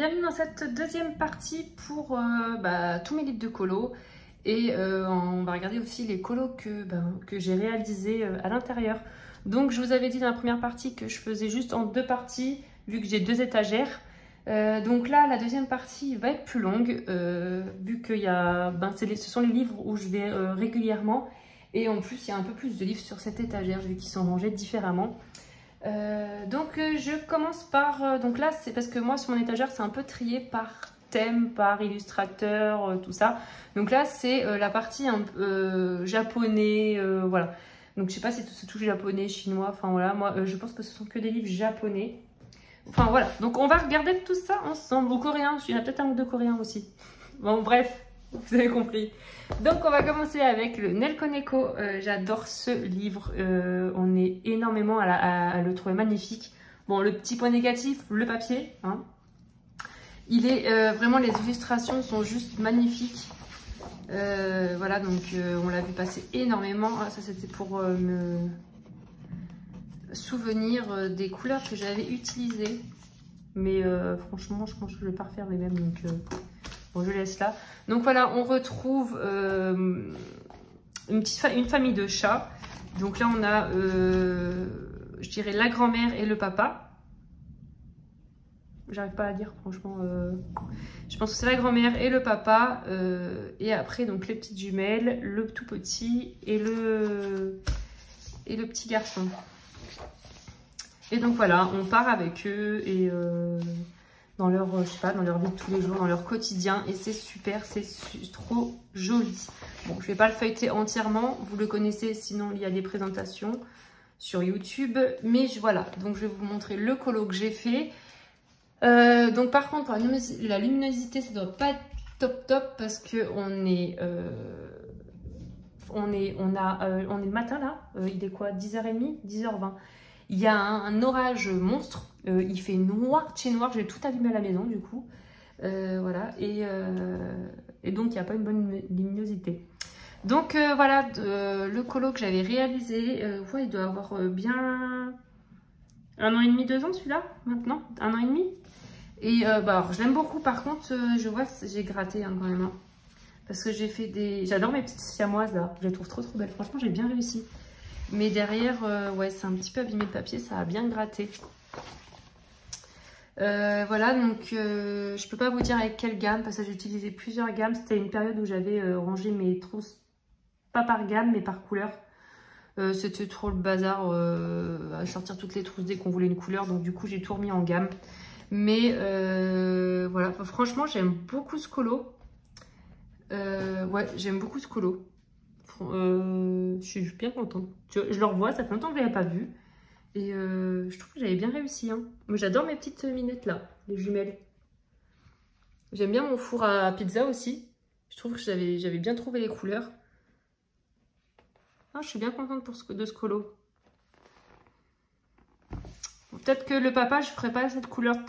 bienvenue dans cette deuxième partie pour tous mes livres de colo. Et on va regarder aussi les colos que j'ai réalisés à l'intérieur. Donc je vous avais dit dans la première partie que je faisais juste en deux parties, vu que j'ai deux étagères. Donc là, la deuxième partie va être plus longue, vu que ce sont les livres où je vais régulièrement. Et en plus, il y a un peu plus de livres sur cette étagère, vu qu'ils sont rangés différemment. Je commence par... donc là, c'est parce que moi, sur mon étagère, c'est un peu trié par thème, par illustrateur, tout ça. Donc là, c'est la partie un peu japonais, voilà. Donc je sais pas si c'est tout japonais, chinois, enfin voilà. Moi, je pense que ce sont que des livres japonais. Enfin voilà, donc on va regarder tout ça ensemble. Ou coréen, il y en a peut-être un ou deux coréens aussi. Bon, bref, vous avez compris. Donc on va commencer avec le Nelko Neko. J'adore ce livre, on est énormément à le trouver magnifique. Bon, le petit point négatif, le papier, hein. Il est vraiment, les illustrations sont juste magnifiques. Voilà, donc on l'a vu passer énormément. Ah, ça c'était pour me souvenir des couleurs que j'avais utilisées. Mais franchement, je pense que je vais pas refaire les mêmes, donc bon, je laisse là. Donc voilà, on retrouve une famille de chats. Donc là, on a, je dirais, la grand-mère et le papa. J'arrive pas à dire, franchement. Je pense que c'est la grand-mère et le papa. Et après, donc les petites jumelles, le tout petit et le petit garçon. Et donc voilà, on part avec eux et dans leur, je sais pas, dans leur vie de tous les jours, dans leur quotidien. Et c'est super, c'est trop joli. Bon, je vais pas le feuilleter entièrement, vous le connaissez, sinon il y a des présentations sur YouTube. Mais voilà, donc je vais vous montrer le colo que j'ai fait. Donc par contre, la luminosité, ça doit pas être top parce que on est le matin là. Il est quoi, 10h30, 10h20. Il y a un orage monstre. Il fait noir de chez noir. J'ai tout allumé à la maison du coup. Voilà. Et donc il n'y a pas une bonne luminosité. Donc voilà, le colo que j'avais réalisé. Ouais, il doit avoir bien 1 an et demi, 2 ans celui-là maintenant. 1 an et demi. Et alors, je l'aime beaucoup. Par contre, je vois que j'ai gratté hein, quand même. Hein, parce que j'ai fait des... J'adore mes petites siamoises là. Je les trouve trop belles. Franchement, j'ai bien réussi. Mais derrière, ouais, c'est un petit peu abîmé le papier. Ça a bien gratté. Voilà, donc je peux pas vous dire avec quelle gamme. Parce que j'ai utilisé plusieurs gammes. C'était une période où j'avais rangé mes trousses. Pas par gamme, mais par couleur. C'était trop le bazar à sortir toutes les trousses dès qu'on voulait une couleur. Donc du coup, j'ai tout remis en gamme. Mais voilà, franchement, j'aime beaucoup ce colo. Ouais, j'aime beaucoup ce colo. Je suis bien contente. Je le revois, ça fait longtemps que je ne l'avais pas vu. Et je trouve que j'avais bien réussi. Hein. Moi, j'adore mes petites minettes là, les jumelles. J'aime bien mon four à pizza aussi. Je trouve que j'avais bien trouvé les couleurs. Ah, je suis bien contente de ce colo. Peut-être que le papa, je ferai pas cette couleur de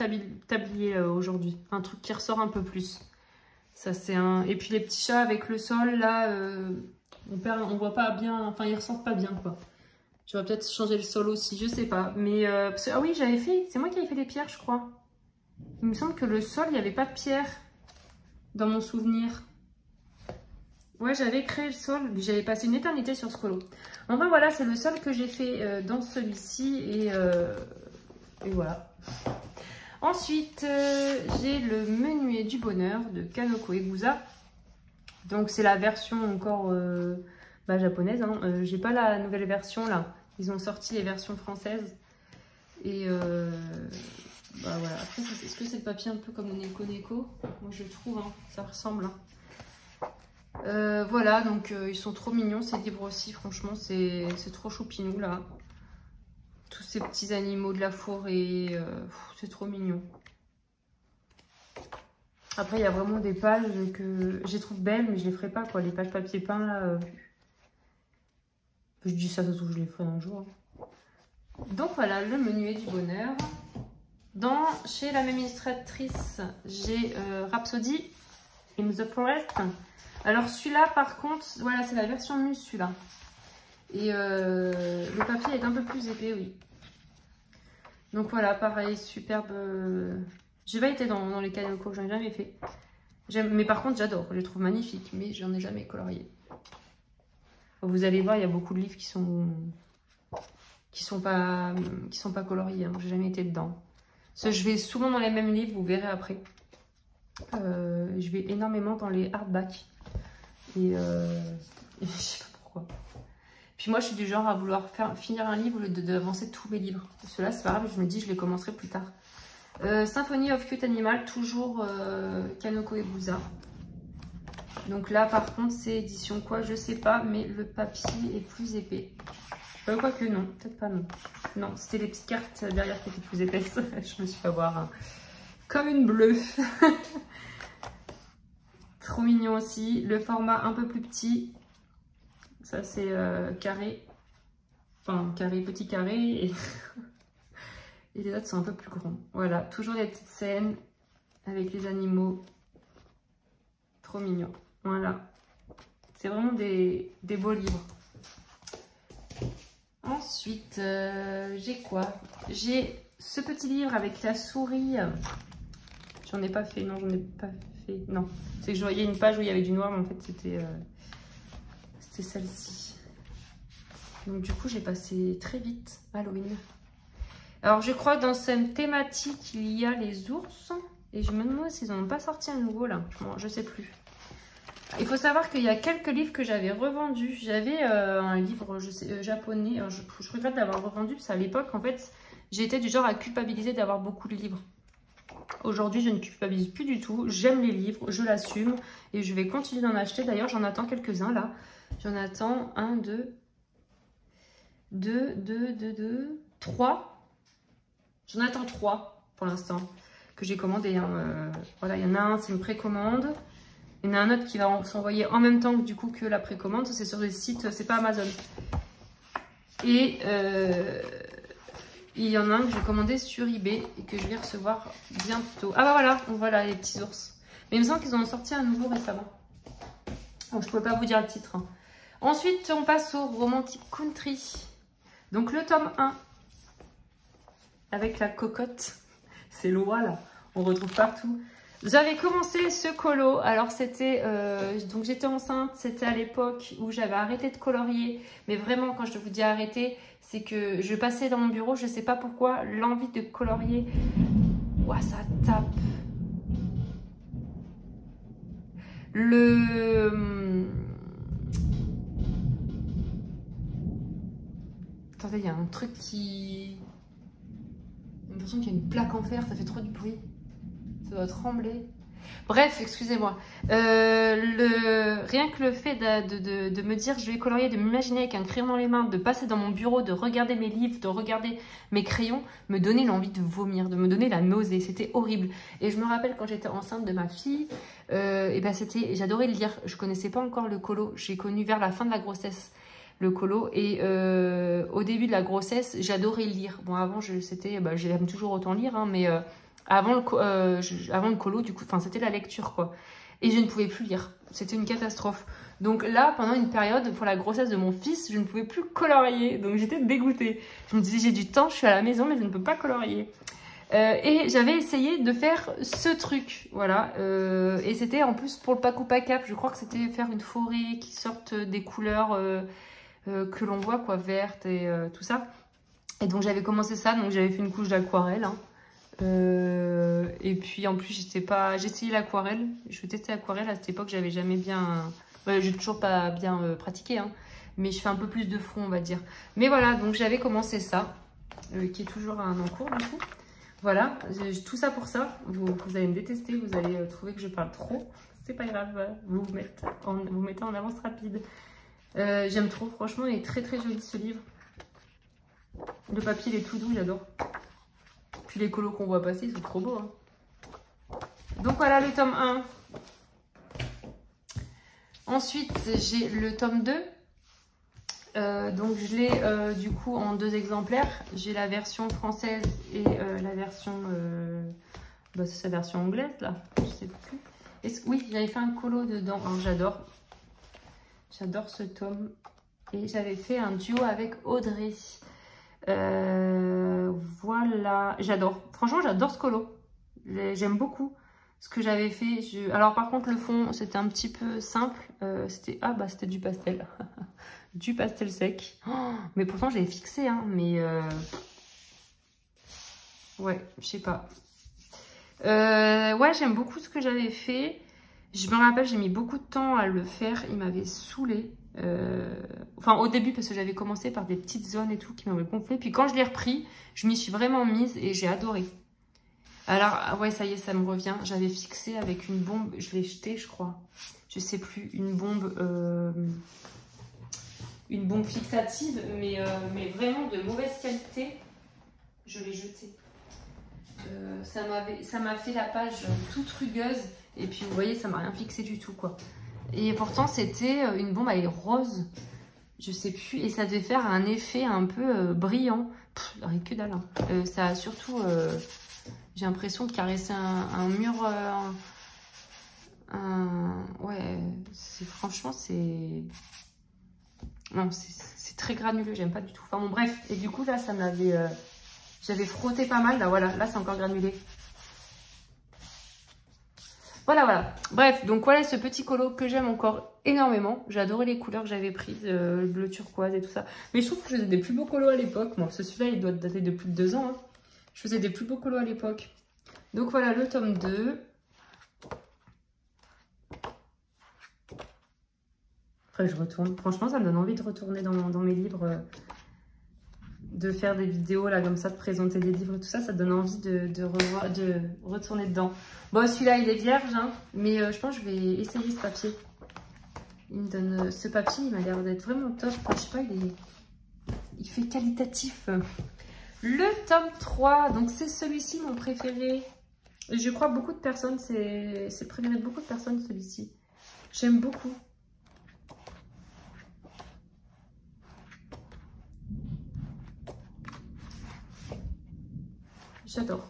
tablier aujourd'hui. Un truc qui ressort un peu plus. Ça, c'est un... Et puis les petits chats avec le sol, là, on voit pas bien. Enfin, ils ressortent pas bien, quoi. Je vais peut-être changer le sol aussi, je sais pas. Mais, ah oui, j'avais fait... C'est moi qui avais fait les pierres, je crois. Il me semble que le sol, il n'y avait pas de pierre. Dans mon souvenir. Ouais, j'avais créé le sol. J'avais passé une éternité sur ce colo. Enfin, voilà, c'est le sol que j'ai fait dans celui-ci. Et voilà. Ensuite, j'ai le Menuet du bonheur de Kanoko Egusa. Donc, c'est la version encore japonaise. Hein. J'ai pas la nouvelle version là. Ils ont sorti les versions françaises. Et voilà. Après, est-ce que c'est le papier un peu comme le Nelko Neko? Moi, je trouve, hein, ça ressemble. Hein. Voilà, donc ils sont trop mignons ces livres aussi. Franchement, c'est trop choupinou là. Tous ces petits animaux de la forêt, c'est trop mignon. Après, il y a vraiment des pages que je trouve belles, mais je les ferai pas, quoi. Les pages papier peint, là. Je dis ça, je les ferai un jour. Donc voilà, le Menuet du bonheur. Chez la même illustratrice, j'ai Rhapsody in the Forest. Alors celui-là, par contre, voilà, c'est la version nue, celui-là. Et le papier est un peu plus épais, oui. Donc voilà, pareil, superbe J'ai pas été dans les Kaneko, j'en ai jamais fait. Mais par contre, j'adore, je les trouve magnifiques, mais j'en ai jamais colorié. Vous allez voir, il y a beaucoup de livres qui sont pas coloriés. Hein. J'ai jamais été dedans. Je vais souvent dans les mêmes livres, vous verrez après. Je vais énormément dans les hardbacks. Et je sais pas pourquoi. Puis moi, je suis du genre à vouloir finir un livre au lieu d'avancer tous mes livres. Cela, c'est pas grave, je me dis, je les commencerai plus tard. Symphony of Cute Animal, toujours Kaneko et Busa. Donc là, par contre, c'est édition quoi? Je sais pas, mais le papier est plus épais. Quoique non, peut-être pas non. Non, c'était les petites cartes derrière qui étaient plus épaisses. Je me suis fait avoir hein, comme une bleue. Trop mignon aussi. Le format un peu plus petit. Ça, c'est carré. Enfin, carré, petit carré. Et, et les autres sont un peu plus grands. Voilà, toujours des petites scènes avec les animaux. Trop mignon. Voilà. C'est vraiment des beaux livres. Ensuite, j'ai quoi? J'ai ce petit livre avec la souris. J'en ai pas fait, non, j'en ai pas fait. Non, c'est que je voyais une page où il y avait du noir, mais en fait, c'était celle-ci. Donc, du coup, j'ai passé très vite Halloween. Alors, je crois que dans cette thématique, il y a les ours. Et je me demande s'ils n'en ont pas sorti un nouveau, là. Je sais plus. Il faut savoir qu'il y a quelques livres que j'avais revendus. J'avais un livre japonais. Je regrette d'avoir revendu parce qu'à l'époque, en fait, j'étais du genre à culpabiliser d'avoir beaucoup de livres. Aujourd'hui, je ne culpabilise plus du tout. J'aime les livres, je l'assume et je vais continuer d'en acheter. D'ailleurs, j'en attends quelques-uns là. J'en attends 1, 2, 3. J'en attends 3 pour l'instant que j'ai commandé. Hein. Voilà, il y en a un, c'est une précommande. Il y en a un autre qui va s'envoyer en même temps que la précommande. C'est sur des sites, c'est pas Amazon. Et il y en a un que j'ai commandé sur eBay et que je vais recevoir bientôt. Ah bah voilà, on voit là les petits ours. Mais il me semble qu'ils en ont sorti un nouveau récemment. Donc je ne peux pas vous dire le titre. Hein. Ensuite, on passe au Romantic Country. Donc le tome 1 avec la cocotte. C'est l'oie là, on retrouve partout. J'avais commencé ce colo, alors c'était, donc j'étais enceinte, c'était à l'époque où j'avais arrêté de colorier, mais vraiment quand je vous dis arrêter, c'est que je passais dans mon bureau, je sais pas pourquoi, l'envie de colorier, ouah ça tape. Attendez, il y a un truc qui... J'ai l'impression qu'il y a une plaque en fer, ça fait trop du bruit. Ça doit trembler. Bref, excusez-moi. Rien que le fait de me dire je vais colorier, de m'imaginer avec un crayon dans les mains, de passer dans mon bureau, de regarder mes livres, de regarder mes crayons, me donnait l'envie de vomir, de me donner la nausée. C'était horrible. Et je me rappelle quand j'étais enceinte de ma fille, et ben j'adorais le lire. Je connaissais pas encore le colo. J'ai connu vers la fin de la grossesse le colo. Et au début de la grossesse, j'adorais lire. Bon, avant, j'aime toujours autant lire, hein, mais... Avant le colo, du coup, c'était la lecture, quoi. Et je ne pouvais plus lire. C'était une catastrophe. Donc là, pendant une période, pour la grossesse de mon fils, je ne pouvais plus colorier. Donc j'étais dégoûtée. Je me disais, j'ai du temps, je suis à la maison, mais je ne peux pas colorier. Et j'avais essayé de faire ce truc, voilà. Et c'était en plus pour le Paku Pakap. Je crois que c'était faire une forêt qui sorte des couleurs que l'on voit, quoi, vertes et tout ça. Et donc j'avais commencé ça, donc j'avais fait une couche d'aquarelle, hein. Et puis en plus j'ai essayé l'aquarelle, je testais l'aquarelle à cette époque, j'avais jamais bien, j'ai toujours pas bien pratiqué, hein, mais je fais un peu plus de fond on va dire. Mais voilà, donc j'avais commencé ça, qui est toujours en cours du coup. Voilà, tout ça pour ça, vous allez me détester, vous allez trouver que je parle trop, c'est pas grave, vous mettez en avance rapide. J'aime trop, franchement il est très très joli ce livre. Le papier il est tout doux, j'adore. Puis les colos qu'on voit passer, ils sont trop beaux. Hein. Donc voilà le tome 1. Ensuite, j'ai le tome 2. Donc je l'ai du coup en 2 exemplaires. J'ai la version française et la version... c'est sa version anglaise là. Je sais plus. Oui, j'avais fait un colo dedans. J'adore. J'adore ce tome. Et j'avais fait un duo avec Audrey. Voilà, j'adore. Franchement, j'adore ce colo. J'aime beaucoup ce que j'avais fait. Alors par contre le fond c'était un petit peu simple. C'était du pastel. Du pastel sec. Oh, mais pourtant j'avais fixé, hein. Mais ouais, je sais pas. Ouais, j'aime beaucoup ce que j'avais fait. Je me rappelle, j'ai mis beaucoup de temps à le faire. Il m'avait saoulé. Enfin, au début, parce que j'avais commencé par des petites zones et tout qui m'avaient gonflé. Puis quand je l'ai repris, je m'y suis vraiment mise et j'ai adoré. Alors, ouais, ça y est, ça me revient. J'avais fixé avec une bombe. Je l'ai jetée, je crois. Je sais plus. Une bombe fixative, mais vraiment de mauvaise qualité. Je l'ai jetée. Ça m'a fait la page toute rugueuse. Et puis, vous voyez, ça m'a rien fixé du tout, quoi. Et pourtant, c'était une bombe, elle est rose. Je sais plus. Et ça devait faire un effet un peu brillant. Rien que dalle. Hein. Ça a surtout... j'ai l'impression de caresser un mur. Ouais, franchement, c'est... Non, c'est très granuleux. J'aime pas du tout. Enfin, bon, bref. Et du coup, là, ça m'avait... J'avais frotté pas mal. Là, voilà. Là, c'est encore granulé. Voilà. Bref, donc voilà ce petit colo que j'aime encore énormément. J'ai adoré les couleurs que j'avais prises, le bleu turquoise et tout ça. Mais je trouve que je faisais des plus beaux colos à l'époque. Bon, celui-là, il doit dater de plus de 2 ans. Hein. Je faisais des plus beaux colos à l'époque. Donc voilà le tome 2. Après, je retourne. Franchement, ça me donne envie de retourner dans mes livres. De faire des vidéos là comme ça, de présenter des livres et tout ça, ça donne envie de retourner dedans. Bon, celui-là il est vierge, hein, mais je pense que je vais essayer ce papier. Il me donne ce papier, il m'a l'air d'être vraiment top. Enfin, je sais pas, il fait qualitatif. Le tome 3, donc c'est celui-ci mon préféré. Je crois beaucoup de personnes, c'est le préféré de beaucoup de personnes celui-ci. J'aime beaucoup. J'adore.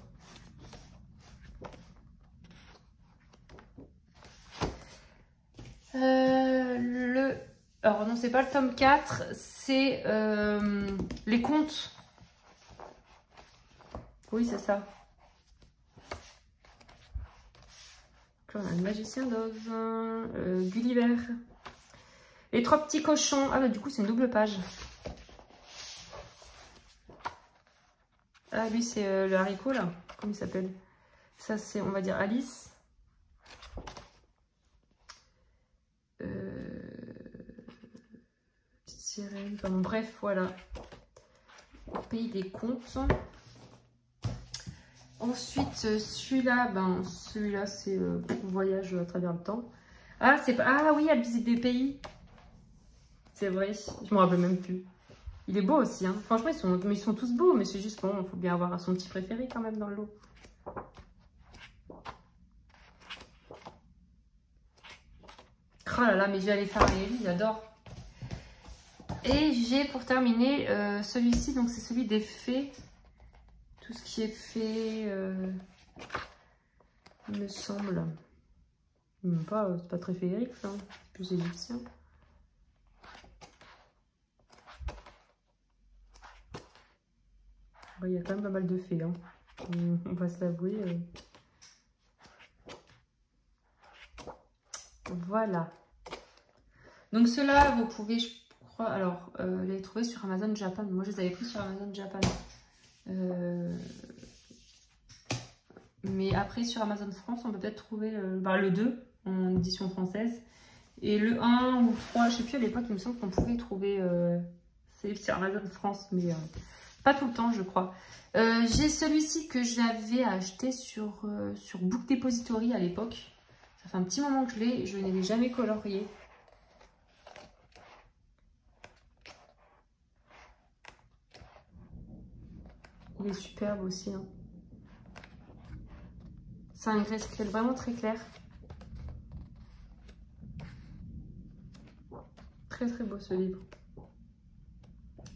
Alors non, c'est pas le tome 4, c'est les contes. Oui, c'est ça. Donc là, on a le magicien d'Oz, Gulliver. Les 3 petits cochons. Ah bah du coup, c'est une double page. Ah, lui, c'est le haricot, là. Comment il s'appelle? Ça, c'est, on va dire, Alice. Petite sirène. Enfin, bon, bref, voilà. Pays des contes. Ensuite, celui-là, c'est voyage à travers le temps. Ah, c'est pas... Ah oui, elle visite des pays. C'est vrai, je me rappelle même plus. Il est beau aussi, hein. Franchement, ils sont tous beaux, mais c'est juste bon, il faut bien avoir son petit préféré quand même dans le lot. Oh là là, mais je vais aller faire un Ellie, j'adore. Et j'ai pour terminer celui-ci, donc c'est celui des fées. Tout ce qui est fait, il me semble. Même pas, c'est pas très féerique, ça. C'est plus égyptien. Il y a quand même pas mal de fées, hein. On va se l'avouer. Voilà. Donc ceux-là, vous pouvez, je crois, alors, les trouver sur Amazon Japan. Moi, je les avais pris sur Amazon Japan. Mais après, sur Amazon France, on peut peut-être trouver le 2 en édition française. Et le 1 ou le 3, je sais plus, à l'époque, il me semble qu'on pouvait trouver c'est sur Amazon France, mais... pas tout le temps, je crois. J'ai celui-ci que j'avais acheté sur Book Depository à l'époque. Ça fait un petit moment que je l'ai. Je ne l'ai jamais colorié. Il est superbe aussi. Hein. C'est un grayscale vraiment très clair. Très très beau ce livre.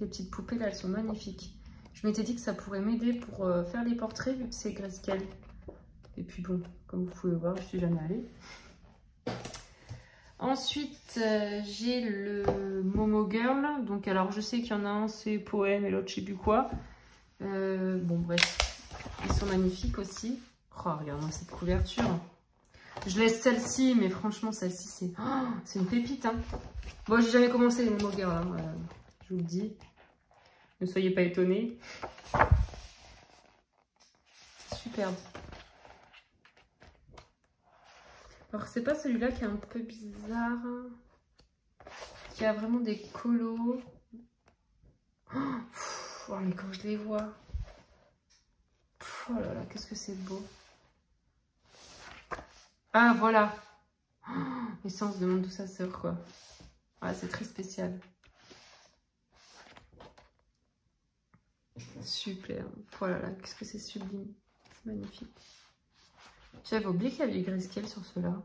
Les petites poupées là, elles sont magnifiques. Je m'étais dit que ça pourrait m'aider pour faire les portraits vu que c'est grayscale. Et puis bon, comme vous pouvez voir, je suis jamais allée. Ensuite, j'ai le Momo Girl. Donc alors je sais qu'il y en a un, c'est poème et l'autre je sais plus quoi. Bon bref, ils sont magnifiques aussi. Oh, regarde-moi cette couverture. Je laisse celle-ci, mais franchement, celle-ci, c'est une pépite. Hein. Bon, j'ai jamais commencé les Momoga, hein, je vous le dis. Ne soyez pas étonnés. C'est superbe. Alors, c'est pas celui-là qui est un peu bizarre. Qui a vraiment des colos. Oh, mais quand je les vois. Oh là là, qu'est-ce que c'est beau. Ah, voilà. Mais ça, on se demande d'où ça sort, quoi. Ah, c'est très spécial. Super. Oh là là, qu'est-ce que c'est sublime. C'est magnifique. J'avais oublié qu'il y avait du grayscale sur ceux-là.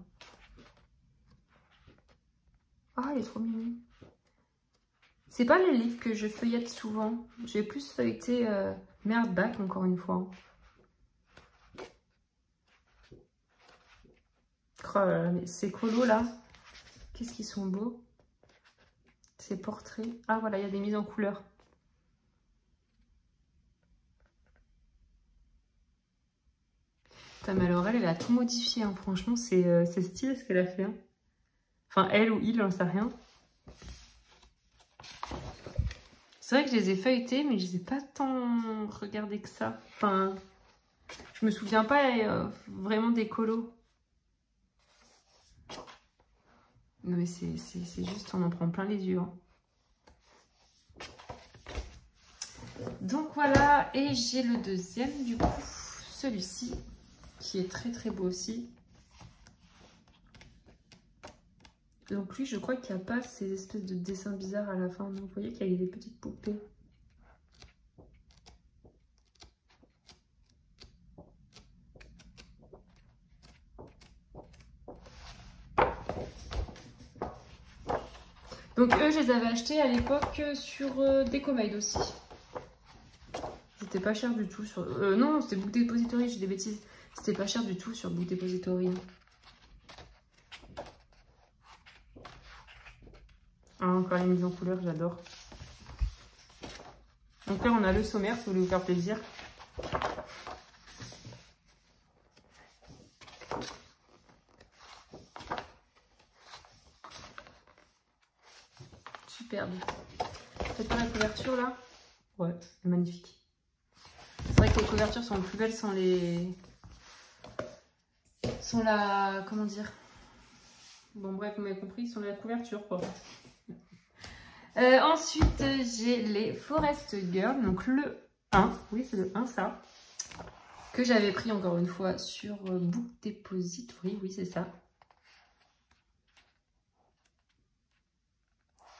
Ah, il est trop mignon. C'est pas les livres que je feuillette souvent. J'ai plus feuilleté Merdback, encore une fois. Oh là là, mais ces colos là, qu'est-ce qu'ils sont beaux. Ces portraits. Ah voilà, il y a des mises en couleur. Putain, mais alors elle a tout modifié, hein. Franchement, c'est stylé ce qu'elle a fait. Hein. Enfin, elle ou il, j'en sais rien. C'est vrai que je les ai feuilletés, mais je les ai pas tant regardés que ça. Enfin, je me souviens pas vraiment des colos. Non mais c'est juste, on en prend plein les yeux. Hein. Donc voilà, et j'ai le deuxième du coup, celui-ci, qui est très très beau aussi. Donc lui, je crois qu'il n'y a pas ces espèces de dessins bizarres à la fin. Donc, vous voyez qu'il y a des petites poupées. Donc eux, je les avais achetés à l'époque sur Decomade aussi. C'était pas cher du tout sur... non, c'était Book Depository, j'ai des bêtises. C'était pas cher du tout sur Book Depository. Ah, encore les mises en couleur, j'adore. Donc là, on a le sommaire, si vous voulez vous faire plaisir. Superbe. Faites pas la couverture là? Ouais, c'est magnifique. C'est vrai que les couvertures sont plus belles sans les... sans la... comment dire? Bon bref, vous m'avez compris, sans la couverture quoi. Ensuite, j'ai les Forest Girl, donc le 1. Oui, c'est le 1 ça. Que j'avais pris encore une fois sur Book Depository. Oui, c'est ça.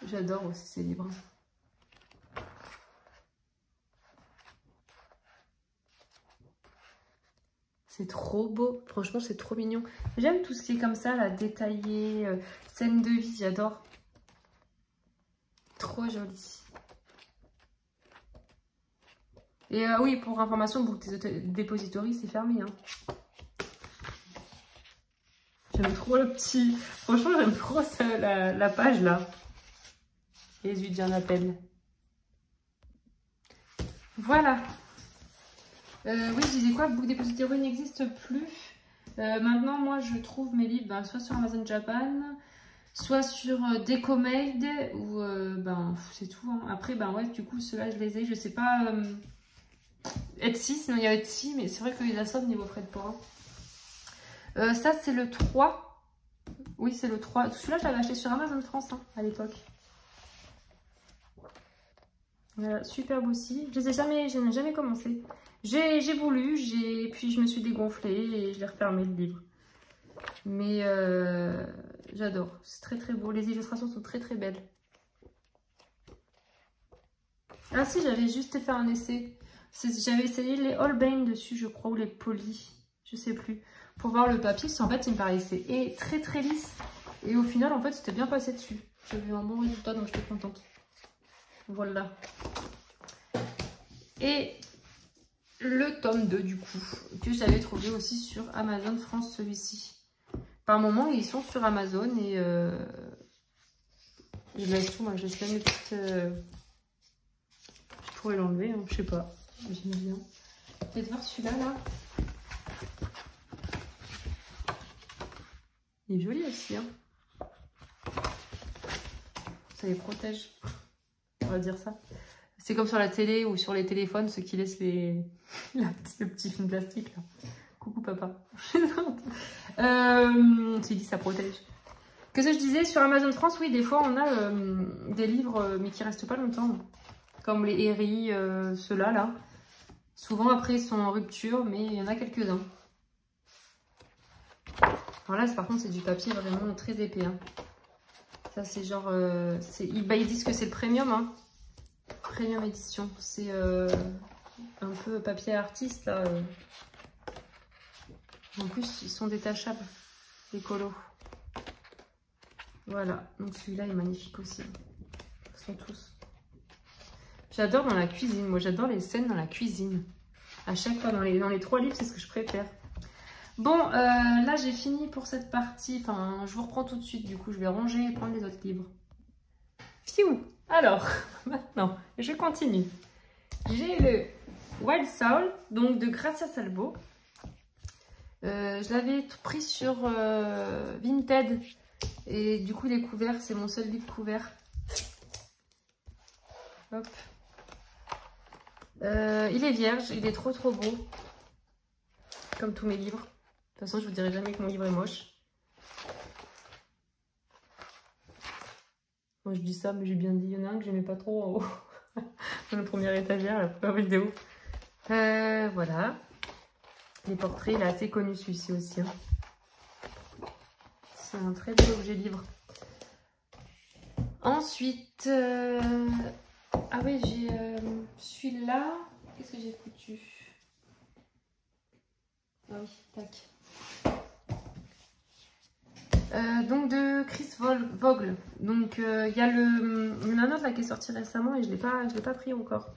J'adore aussi ces livres. C'est trop beau. Franchement, c'est trop mignon. J'aime tout ce qui est comme ça, là, détaillé, scène de vie, j'adore. Trop joli. Et oui, pour information, Book Depository, c'est fermé. Hein. J'aime trop le petit... Franchement, j'aime trop ça, la page, là. Et zut, j'ai un appel. Voilà. Oui, je disais quoi? Book Depository n'existe plus. Maintenant, moi, je trouve mes livres soit sur Amazon Japan, soit sur Decomade, ou c'est tout. Hein. Après, ouais, du coup, ceux-là, je les ai. Je sais pas... Etsy, sinon il y a Etsy, mais c'est vrai que les assommes niveau frais de port. Ça, c'est le 3. Oui, c'est le 3. Celui-là, je l'avais acheté sur Amazon France hein, à l'époque. Voilà, superbe aussi. Je n'ai jamais commencé. J'ai voulu, puis je me suis dégonflée et je l'ai refermé le livre. Mais j'adore. C'est très très beau. Les illustrations sont très très belles. Ah si, j'avais juste fait un essai. J'avais essayé les Holbein dessus, je crois, ou les Poly, je sais plus, pour voir le papier. En fait, il me paraissait très très lisse. Et au final, en fait, c'était bien passé dessus. J'ai vu un bon résultat, donc j'étais contente. Voilà. Et le tome 2, du coup, que j'avais trouvé aussi sur Amazon France, celui-ci. Par moment, ils sont sur Amazon et je laisse tout, moi, je laisse même les petites... Je pourrais l'enlever, hein, je sais pas. J'aime bien. Peut-être voir celui-là, là. Il est joli aussi. Hein. Ça les protège. On va dire ça. C'est comme sur la télé ou sur les téléphones, ceux qui laissent le petit film plastique. Là. Coucou papa. Tu dis ça protège. Que je disais, sur Amazon France, oui, des fois on a des livres, mais qui restent pas longtemps. Comme les Herri, ceux-là, là. Souvent après ils sont en rupture, mais il y en a quelques-uns. Alors là, par contre, c'est du papier vraiment très épais. Hein. Ça, c'est genre... ils disent que c'est le premium. Hein. Premium édition. C'est un peu papier artiste, là. En plus, ils sont détachables, les colos. Voilà. Donc celui-là est magnifique aussi. Ils sont tous. J'adore dans la cuisine. Moi, j'adore les scènes dans la cuisine. À chaque fois, dans les 3 livres, c'est ce que je préfère. Bon, là j'ai fini pour cette partie, enfin je vous reprends tout de suite, du coup je vais ranger et prendre les autres livres. Fiou. Alors, maintenant, je continue. J'ai le Wild Soul, donc de Grazia Salvo. Je l'avais pris sur Vinted, et du coup les couverts, c'est mon seul livre couvert. Hop. Il est vierge, il est trop beau, comme tous mes livres. De toute façon, je vous dirai jamais que mon livre est moche. Moi, je dis ça, mais j'ai bien dit. Il y en a un que j'aimais pas trop en haut. Dans la première étagère, la première vidéo. Voilà. Les portraits, il est assez connu celui-ci aussi. Hein. C'est un très bel objet livre. Ensuite, ah oui, j'ai celui-là. Qu'est-ce que j'ai foutu? Ah oui, tac. Donc de Chris Vogel. Donc il y a un autre là qui est sorti récemment et je l'ai pas pris encore.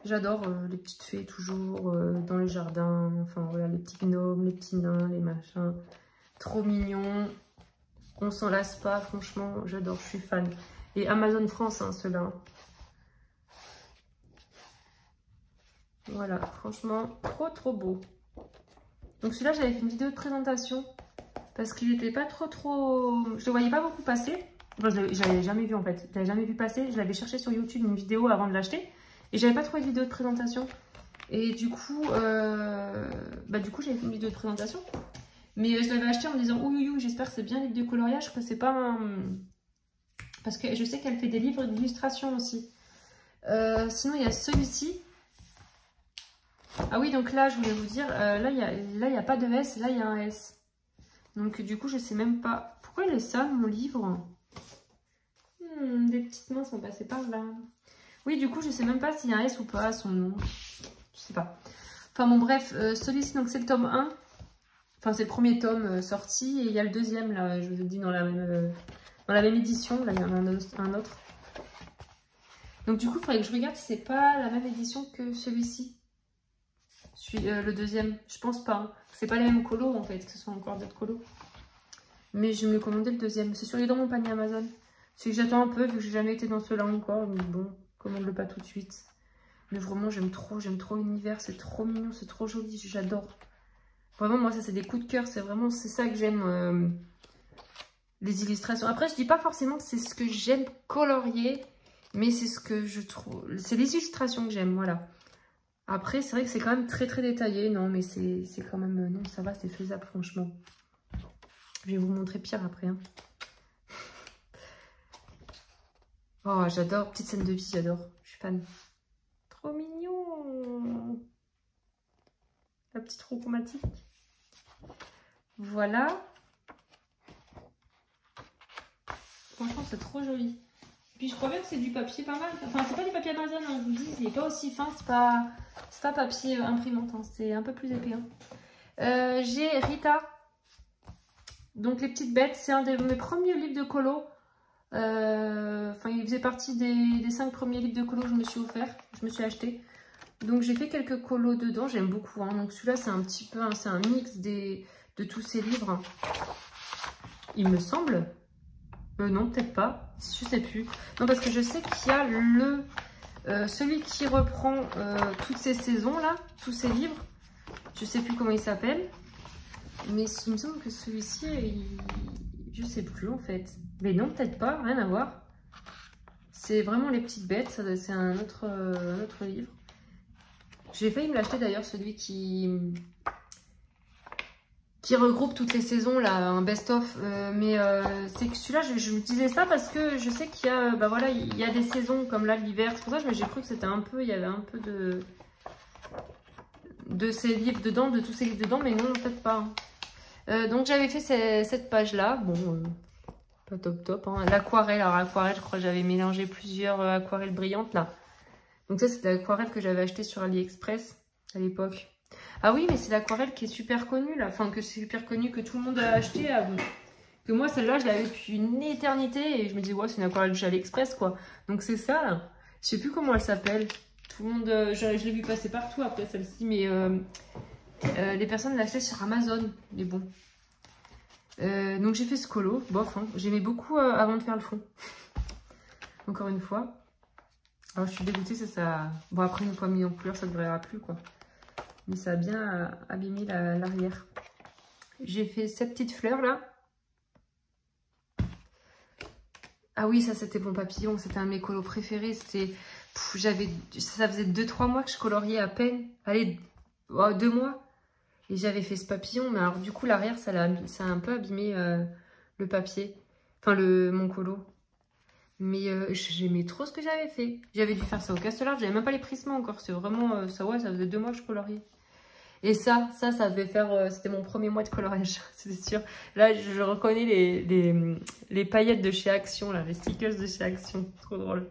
J'adore les petites fées toujours dans le jardin. Enfin voilà, les petits gnomes, les petits nains, les machins. Trop mignon. On s'en lasse pas, franchement, j'adore, je suis fan. Et Amazon France, hein, ceux-là. Voilà, franchement, trop beau. Donc celui-là, j'avais fait une vidéo de présentation. Parce qu'il n'était pas trop... Je le voyais pas beaucoup passer. Enfin, je l'avais jamais vu en fait. Je l'avais jamais vu passer. Je l'avais cherché sur YouTube une vidéo avant de l'acheter. Et j'avais pas trouvé de vidéo de présentation. Et du coup, j'avais fait une vidéo de présentation. Mais je l'avais acheté en me disant, ouh, j'espère que c'est bien les livres de coloriage, que c'est pas un... Parce que je sais qu'elle fait des livres d'illustration aussi. Sinon, il y a celui-ci. Ah oui, donc là, je voulais vous dire, là, il n'y a pas de S, là, il y a un S. Donc du coup, je sais même pas. Pourquoi il est ça, mon livre? Des petites mains sont passées par là. Oui, du coup, je sais même pas s'il y a un S ou pas, son nom. Je sais pas. Enfin bon, bref, celui-ci, donc c'est le tome 1. Enfin, c'est le premier tome sorti. Et il y a le deuxième, là, je vous ai dit, dans la même édition. Là, il y en a un autre. Donc du coup, il faudrait que je regarde si c'est pas la même édition que celui-ci. Le deuxième, je pense pas. Hein. C'est pas les mêmes colos en fait, que ce soit encore d'autres colos. Mais je vais me le commander le deuxième. C'est sur les dans mon panier Amazon. C'est que j'attends un peu vu que j'ai jamais été dans ceux-là encore. Mais bon, commande-le pas tout de suite. Mais vraiment, j'aime trop l'univers. C'est trop mignon, c'est trop joli. J'adore. Vraiment, moi, ça c'est des coups de cœur. C'est vraiment, c'est ça que j'aime. Les illustrations. Après, je dis pas forcément que c'est ce que j'aime colorier. Mais c'est ce que je trouve. C'est les illustrations que j'aime, voilà. Après, c'est vrai que c'est quand même très détaillé. Non, mais c'est quand même... Non, ça va, c'est faisable, franchement. Je vais vous montrer pire après. Hein. Oh, j'adore. Petite scène de vie, j'adore. Je suis fan. Trop mignon. La petite roue chromatique. Voilà. Franchement, c'est trop joli. Puis je crois bien que c'est du papier pas mal. Enfin, c'est pas du papier Amazon, hein, je vous dis. Il n'est pas aussi fin. C'est pas papier imprimante. Hein, c'est un peu plus épais. Hein. J'ai Rita. Donc, les petites bêtes. C'est un de mes premiers livres de colo. Enfin, il faisait partie des 5 premiers livres de colo que je me suis offert. Je me suis acheté. Donc, j'ai fait quelques colos dedans. J'aime beaucoup. Hein. Donc, celui-là, c'est un petit peu... Hein, c'est un mix de tous ces livres. Il me semble... non, peut-être pas. Je sais plus. Non, parce que je sais qu'il y a celui qui reprend toutes ces saisons là, tous ces livres. Je sais plus comment il s'appelle. Mais il me semble que celui-ci, je sais plus en fait. Mais non, peut-être pas, rien à voir. C'est vraiment les petites bêtes, c'est un autre livre. J'ai failli me l'acheter d'ailleurs, celui qui regroupe toutes les saisons, là, un best-of. Mais c'est que celui-là, je me disais ça parce que je sais qu'il y a, bah voilà, il y a des saisons comme là, l'hiver. C'est pour ça que j'ai cru que c'était un peu, il y avait un peu de ces livres dedans, de tous ces livres dedans, mais non, peut-être pas. Donc j'avais fait cette page-là. Bon, pas top. Hein. L'aquarelle, alors aquarelle, je crois que j'avais mélangé plusieurs aquarelles brillantes là. Donc ça, c'est l'aquarelle que j'avais acheté sur AliExpress à l'époque. Ah oui, mais c'est l'aquarelle qui est super connue là. Enfin, que c'est super connue, que tout le monde a acheté. Que moi, celle-là, je l'avais depuis une éternité. Et je me dis, ouais, c'est une aquarelle de chez AliExpress quoi. Donc c'est ça là. Je sais plus comment elle s'appelle. Tout le monde, je l'ai vu passer partout après celle-ci. Mais les personnes l'achetaient sur Amazon. Mais bon. Donc j'ai fait ce colo. Bof, hein. J'aimais beaucoup avant de faire le fond. Encore une fois. Alors je suis dégoûtée, c'est ça. Bon après une fois mis en couleur, ça ne durera plus quoi. Mais ça a bien abîmé l'arrière. J'ai fait cette petite fleur là. Ah oui, ça c'était mon papillon, c'était un de mes colos préférés. C'était, ça faisait 2-3 mois que je coloriais à peine. Allez, 2 mois. Et j'avais fait ce papillon, mais alors du coup l'arrière ça a un peu abîmé le papier. Enfin mon colo. Mais j'aimais trop ce que j'avais fait. J'avais dû faire ça au Castellar, j'avais même pas les prismes encore. C'est vraiment ça, ouais, ça faisait 2 mois que je coloriais. Et ça devait faire, c'était mon premier mois de coloriage, c'est sûr. Là, je reconnais les paillettes de chez Action, là, les stickers de chez Action, trop drôle.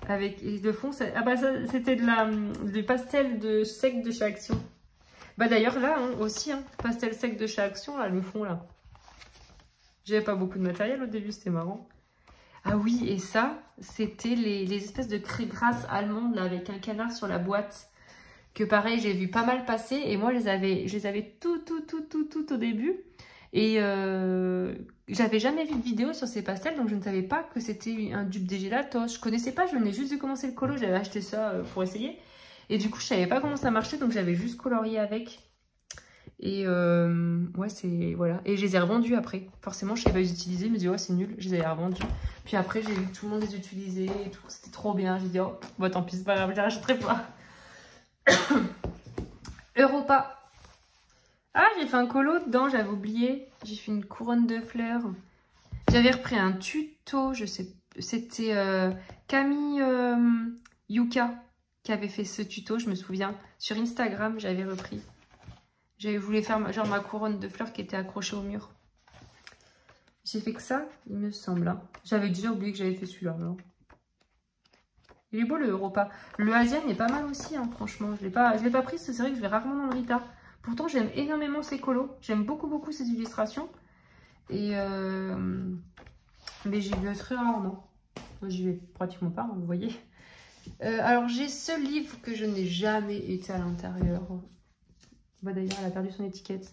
Avec, et de fond, ah bah ça, c'était du pastel sec de chez Action. Bah d'ailleurs, là, hein, aussi, hein, pastel sec de chez Action, là, le fond, là. J'avais pas beaucoup de matériel au début, c'était marrant. Ah oui, et ça, c'était les espèces de craie grasse allemandes, là, avec un canard sur la boîte. Que pareil, j'ai vu pas mal passer. Et moi, je les avais tout au début. Et j'avais jamais vu de vidéo sur ces pastels. Donc, je ne savais pas que c'était un dupe des Gelatos. Je connaissais pas, je venais juste de commencer le colo. J'avais acheté ça pour essayer. Et du coup, je savais pas comment ça marchait. Donc, j'avais juste colorié avec. Et ouais, c'est... Voilà. Et je les ai revendus après. Forcément, je savais pas les utiliser. Je me dis, ouais, c'est nul. Je les ai revendus. Puis après, j'ai vu tout le monde les utiliser et tout. C'était trop bien. J'ai dit, oh, bah tant pis, c'est pas grave, je les rachèterai pas. Europa. Ah, j'ai fait un colo dedans, j'avais oublié. J'ai fait une couronne de fleurs. J'avais repris un tuto, je sais, c'était Camille Yuka qui avait fait ce tuto, je me souviens. Sur Instagram, j'avais repris. J'avais voulu faire genre ma couronne de fleurs qui était accrochée au mur. J'ai fait que ça, il me semble. Hein. J'avais déjà oublié que j'avais fait celui-là. Il est beau le Europa. Le Asian est pas mal aussi, hein, franchement. Je l'ai pas pris, c'est vrai que je vais rarement dans le Rita. Pourtant, j'aime énormément ces colos. J'aime beaucoup ces illustrations. Et mais j'y vais très rarement. Moi, j'y vais pratiquement pas, hein, vous voyez. Alors, j'ai ce livre que je n'ai jamais été à l'intérieur. Bah, d'ailleurs, elle a perdu son étiquette.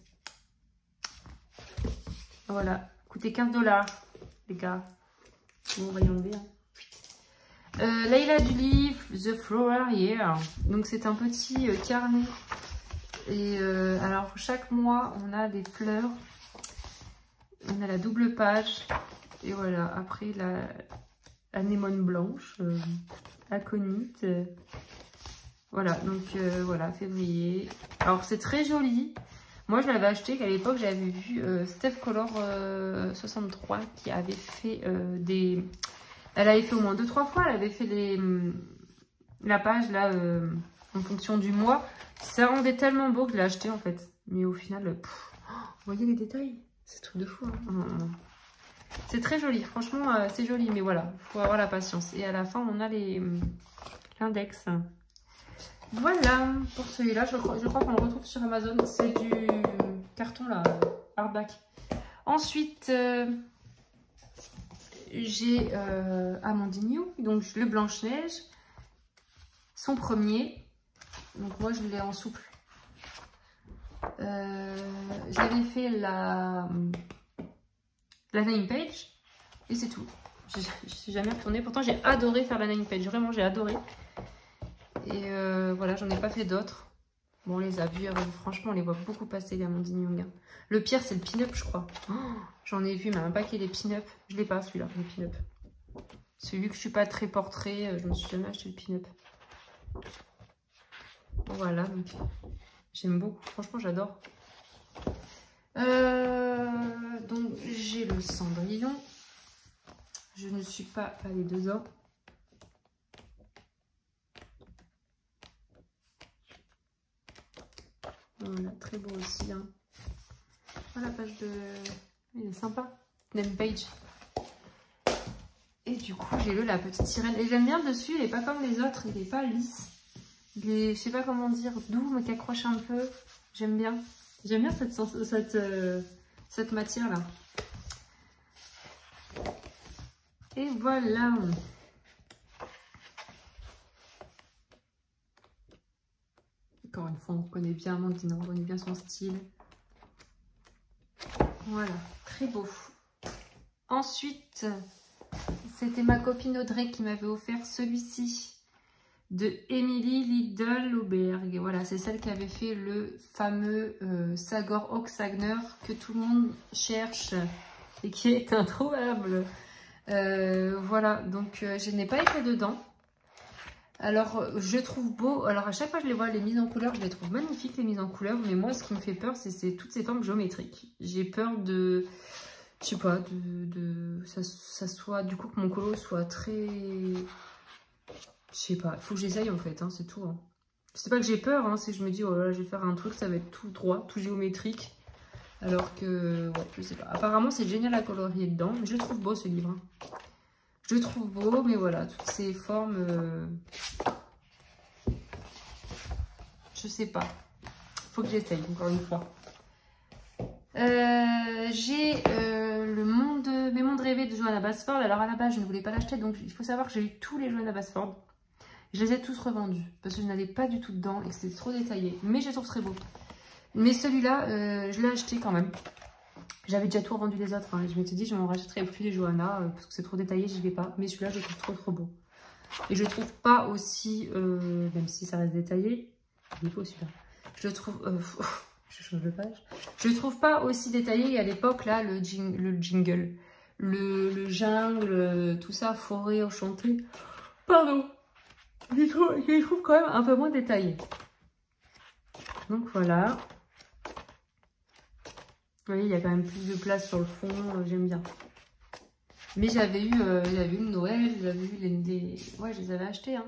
Voilà. Coûtait 15 $, les gars. Bon, on va y enlever. Hein. Layla du livre The Flower Year. Donc c'est un petit carnet. Et alors chaque mois on a des fleurs. On a la double page. Et voilà, après la anémone blanche, aconite. Voilà, donc voilà, février. Alors c'est très joli. Moi je l'avais acheté qu'à l'époque j'avais vu Steph Color 63 qui avait fait des... Elle avait fait au moins 2-3 fois, elle avait fait la page là en fonction du mois. Ça rendait tellement beau que je l'ai acheté en fait. Mais au final, vous voyez les détails? C'est truc de fou. Hein. C'est très joli, franchement c'est joli. Mais voilà, il faut avoir la patience. Et à la fin, on a l'index. Voilà pour celui-là. Je crois qu'on le retrouve sur Amazon. C'est du carton là, hardback. Ensuite... j'ai Amandine You, donc le Blanche-Neige, son premier. Donc moi je l'ai en souple. J'avais fait la name page et c'est tout. Je n'ai jamais retourné. Pourtant j'ai adoré faire la name page, vraiment j'ai adoré. Et voilà, j'en ai pas fait d'autres. Bon, on les a vus, franchement, on les voit beaucoup passer, les Amandine Young. Hein. Le pire, c'est le pin-up, je crois. Oh, j'en ai vu, mais un paquet des pin-up. Je l'ai pas, celui-là, le pin-up. Celui que je suis pas très portrait, je me suis jamais acheté le pin-up. Voilà, donc j'aime beaucoup. Franchement, j'adore. Donc, j'ai le Cendrillon. Je ne suis pas allée dedans. Voilà, très beau aussi. Hein. Oh, la page de... Il est sympa. Name page. Et du coup, j'ai la petite sirène. Et j'aime bien dessus, il n'est pas comme les autres. Il n'est pas lisse. Il est, je sais pas comment dire, doux, mais qui accroche un peu. J'aime bien. J'aime bien cette matière-là. Et voilà. Encore une fois, on connaît bien Amandine, on connaît bien son style. Voilà, très beau. Ensuite, c'était ma copine Audrey qui m'avait offert celui-ci de Emily Lidl-Auberg. Voilà, c'est celle qui avait fait le fameux Sagor Oxagner que tout le monde cherche et qui est introuvable. Voilà, donc je n'ai pas été dedans. Alors, je trouve beau. Alors, à chaque fois que je les vois, les mises en couleur, je les trouve magnifiques, les mises en couleur. Mais moi, ce qui me fait peur, c'est toutes ces formes géométriques. J'ai peur de... Je sais pas, ça soit... Du coup, que mon colo soit très... Je sais pas, il faut que j'essaye en fait, hein, c'est tout. Hein. C'est pas que j'ai peur, hein, c'est que je me dis, oh là, je vais faire un truc, ça va être tout droit, tout géométrique. Alors que, ouais, je sais pas. Apparemment, c'est génial à colorier dedans. Mais je le trouve beau, ce livre. Hein. Je le trouve beau, mais voilà, toutes ces formes... Je sais pas. Faut que j'essaye, encore une fois. J'ai mes mondes rêvés de Johanna Basford. Alors, à la base, je ne voulais pas l'acheter. Donc, il faut savoir que j'ai eu tous les Johanna Basford. Je les ai tous revendus. Parce que je n'allais pas du tout dedans et que c'était trop détaillé. Mais je les trouve très beaux. Mais celui-là, je l'ai acheté quand même. J'avais déjà tout revendu les autres. Hein, et je m'étais dit, je m'en rachèterai plus les Johanna. Parce que c'est trop détaillé, j'y vais pas. Mais celui-là, je le trouve trop beau. Et je le trouve pas aussi... même si ça reste détaillé... Il est beau celui-là. Je le trouve... je change de page. Je le trouve pas aussi détaillé. Et à l'époque, là, le jingle, le jungle, tout ça, forêt enchantée. Pardon. Je les trouve quand même un peu moins détaillés. Donc voilà. Vous voyez, il y a quand même plus de place sur le fond. J'aime bien. Mais j'avais eu le Noël. J'avais eu les... Ouais, je les avais achetés, hein.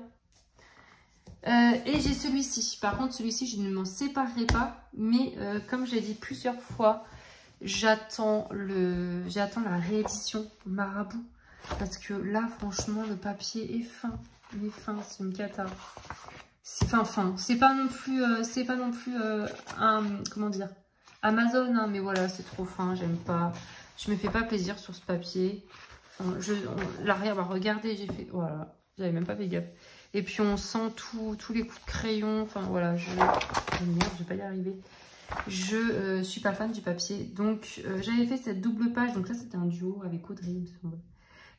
Et j'ai celui-ci. Par contre, celui-ci, je ne m'en séparerai pas. Mais comme j'ai dit plusieurs fois, j'attends la réédition Marabout. Parce que là, franchement, le papier est fin. Il est fin, c'est une cata. Fin. C'est pas non plus, comment dire, Amazon, hein, mais voilà, c'est trop fin, j'aime pas. Je me fais pas plaisir sur ce papier. Enfin, l'arrière, bah, regardez, j'ai fait, voilà, j'avais même pas fait gaffe. Et puis on sent tous les coups de crayon. Enfin voilà, merde, je vais pas y arriver. Je suis pas fan du papier. Donc j'avais fait cette double page. Donc là c'était un duo avec Audrey, il me semble.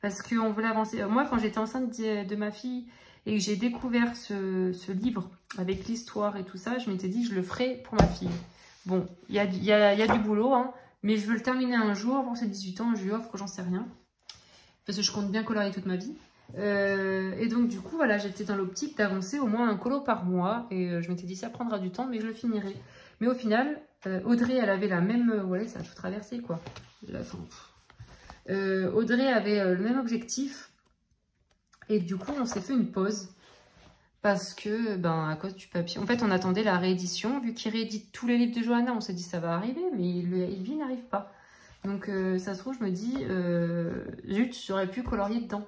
Parce qu'on voulait avancer. Moi quand j'étais enceinte de ma fille et que j'ai découvert ce livre avec l'histoire et tout ça, je m'étais dit je le ferai pour ma fille. Bon, il y a du boulot, hein, mais je veux le terminer un jour pour ses 18 ans. Je lui offre, j'en sais rien. Parce que je compte bien colorier toute ma vie. Et donc du coup voilà, j'étais dans l'optique d'avancer au moins un colo par mois et je m'étais dit ça prendra du temps mais je le finirai. Mais au final Audrey elle avait la même, ouais ça a tout traversé quoi. Audrey avait le même objectif et du coup on s'est fait une pause parce que à cause du papier, en fait on attendait la réédition, vu qu'il réédite tous les livres de Johanna, on s'est dit ça va arriver mais lui n'arrive pas. Donc ça se trouve je me dis zut, j'aurais pu colorier dedans.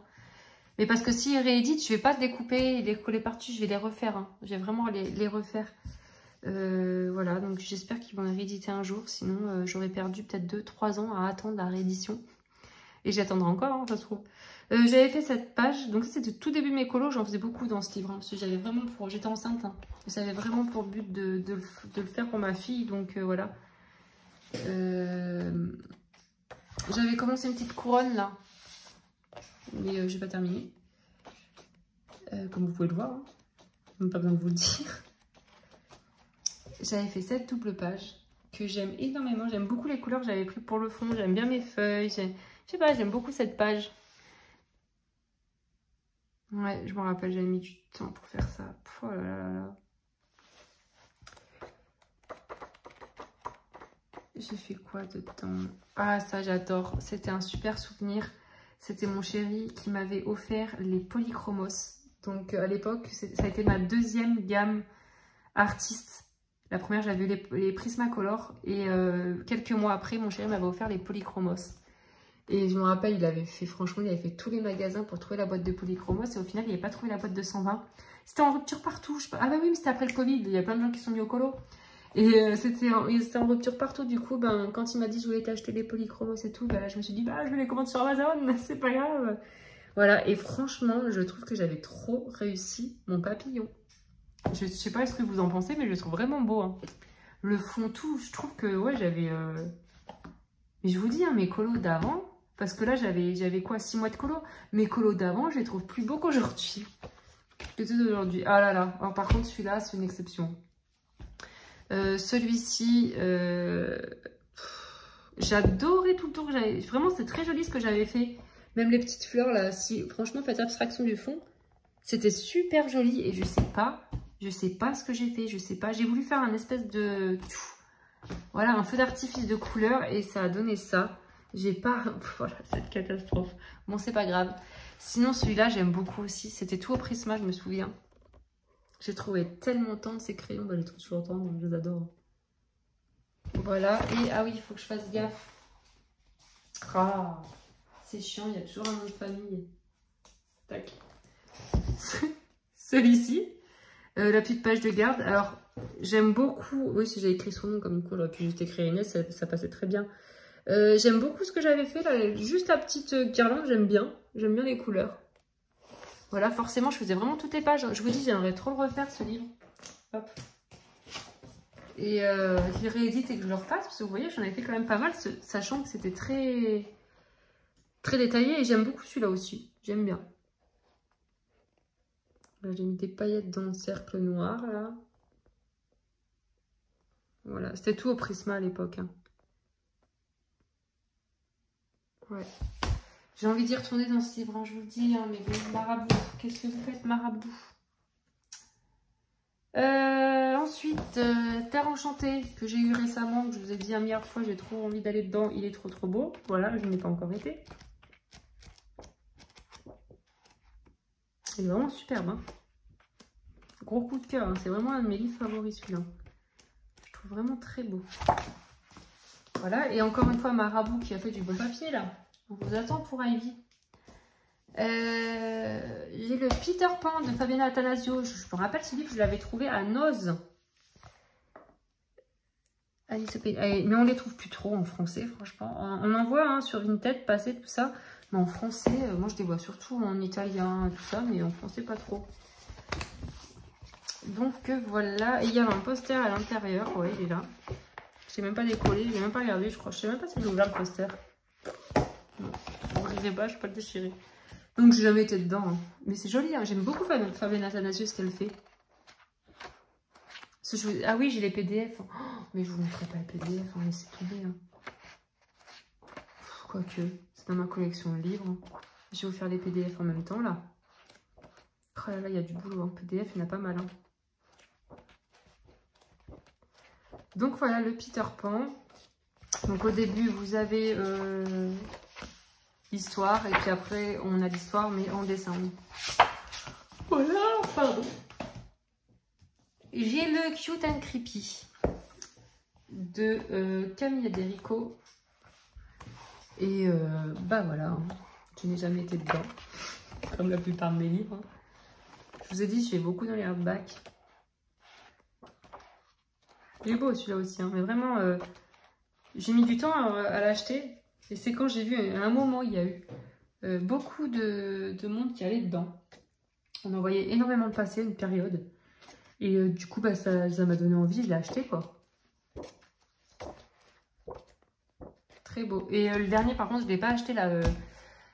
Mais parce que s'ils rééditent, je ne vais pas découper et les coller par-dessus, je vais les refaire. Hein. Je vais vraiment les refaire. Voilà, donc j'espère qu'ils vont les rééditer un jour. Sinon, j'aurais perdu peut-être 2-3 ans à attendre la réédition. Et j'attendrai encore, hein, ça se trouve. J'avais fait cette page. Donc c'était tout début de mes colos. J'en faisais beaucoup dans ce livre. Hein, parce que j'avais vraiment pour... J'étais enceinte. Hein, j'avais vraiment pour but de le faire pour ma fille. Donc voilà. J'avais commencé une petite couronne là. Mais j'ai pas terminé. Comme vous pouvez le voir. Hein. Même pas besoin de vous le dire. j'avais fait cette double page que j'aime énormément. J'aime beaucoup les couleurs que j'avais pris pour le fond. J'aime bien mes feuilles. Je sais pas, j'aime beaucoup cette page. Ouais, je me rappelle, j'avais mis du temps pour faire ça. Oh là là là. J'ai fait quoi dedans? Ah, ça, j'adore. C'était un super souvenir. C'était mon chéri qui m'avait offert les polychromos. Donc, à l'époque, ça a été ma deuxième gamme artiste. La première, j'avais eu les Prismacolor. Et quelques mois après, mon chéri m'avait offert les polychromos. Et je me rappelle, il avait fait, franchement, il avait fait tous les magasins pour trouver la boîte de polychromos. Et au final, il n'avait pas trouvé la boîte de 120. C'était en rupture partout. Ah bah oui, mais c'était après le Covid. Il y a plein de gens qui sont mis au colo. Et c'était en rupture partout. Du coup, ben, quand il m'a dit je voulais t'acheter les polychromos et tout, ben, là, je me suis dit, bah, je vais les commander sur Amazon. C'est pas grave. Voilà. Et franchement, je trouve que j'avais trop réussi mon papillon. Je sais pas ce que vous en pensez, mais je le trouve vraiment beau. Hein. Le fond, tout, je trouve que, ouais, j'avais... Mais je vous dis, hein, mes colos d'avant... Parce que là, j'avais quoi, 6 mois de colo. Mes colos d'avant, je les trouve plus beaux qu'aujourd'hui. Que ceux d'aujourd'hui. Ah là là. Alors, par contre, celui-là, c'est une exception. Celui-ci, j'adorais tout le temps. Vraiment, c'est très joli ce que j'avais fait. Même les petites fleurs, là. Si, franchement, faites abstraction du fond. C'était super joli. Et je sais pas ce que j'ai fait. Je sais pas. J'ai voulu faire un espèce de... Voilà, un feu d'artifice de couleur. Et ça a donné ça. J'ai pas... Voilà, cette catastrophe. Bon, c'est pas grave. Sinon, celui-là, j'aime beaucoup aussi. C'était tout au Prisma, je me souviens. J'ai trouvé tellement tendres ces crayons. Bah, les trouve toujours tendres, je les adore. Voilà. Et, ah oui, il faut que je fasse gaffe. Ah, c'est chiant, il y a toujours un nom de famille. Tac. Celui-ci. La petite page de garde. Alors, j'aime beaucoup... Oui, si j'ai écrit son nom, comme quoi j'aurais pu juste écrire Inès, ça passait très bien. J'aime beaucoup ce que j'avais fait là, juste la petite guirlande, j'aime bien les couleurs. Voilà, forcément je faisais vraiment toutes les pages. Je vous dis, j'aimerais trop le refaire ce livre. Hop. Et je le réédite et que je le refasse, parce que vous voyez, j'en avais fait quand même pas mal, sachant que c'était très détaillé. Et j'aime beaucoup celui-là aussi, j'aime bien. Là j'ai mis des paillettes dans le cercle noir là. Voilà, c'était tout au Prisma à l'époque. Hein. Ouais. J'ai envie d'y retourner dans ce livre, hein, je vous le dis, hein, mais bon, marabout, qu'est-ce que vous faites, marabout? Ensuite, Terre Enchantée, que j'ai eu récemment, que je vous ai dit un milliard de fois, j'ai trop envie d'aller dedans, il est trop beau. Voilà, je n'ai pas encore été. Il est vraiment superbe, hein. Gros coup de cœur, hein. C'est vraiment un de mes livres favoris celui-là. Je trouve vraiment très beau. Voilà, et encore une fois, Marabout qui a fait du bon papier là. On vous attend pour Ivy. J'ai le Peter Pan de Fabiana Attanasio. Je me rappelle ce livre, je l'avais trouvé à Noz. Mais on les trouve plus trop en français, franchement. On en voit hein, sur Vinted passer tout ça. Mais en français, moi je les vois surtout en italien, tout ça. Mais en français, pas trop. Donc voilà. Et il y a un poster à l'intérieur. Ouais, il est là. Je sais même pas décollé, je n'ai même pas regardé, je crois. Je sais même pas si j'ai ouvert le poster. Non, je ne sais pas, je ne peux pas le déchirer. Donc j'ai jamais été dedans. Hein. Mais c'est joli, hein. J'aime beaucoup Fabienne Attanasio, ce qu'elle fait. Ah oui, j'ai les PDF. Oh, mais je vous montrerai pas les PDF, hein. Laissez tomber. Hein. Quoique, c'est dans ma collection de livres. Je vais vous faire les PDF en même temps, là. Oh là là, il y a du boulot. Hein. PDF, il y en a pas mal. Hein. Donc voilà le Peter Pan. Donc au début vous avez l'histoire et puis après on a l'histoire mais en dessin. Voilà, pardon. J'ai le Cute and Creepy de Camille Derico. Et bah voilà, hein. Je n'ai jamais été dedans, comme la plupart de mes livres. Hein. Je vous ai dit, je fais beaucoup dans les hardbacks. Il est beau celui-là aussi, hein, mais vraiment, j'ai mis du temps à l'acheter. Et c'est quand j'ai vu, à un moment, il y a eu beaucoup de monde qui allait dedans. On en voyait énormément de passer, une période. Et du coup, bah, ça m'a donné envie, je l'ai acheté, quoi. Très beau. Et le dernier, par contre, je ne l'ai pas acheté, là.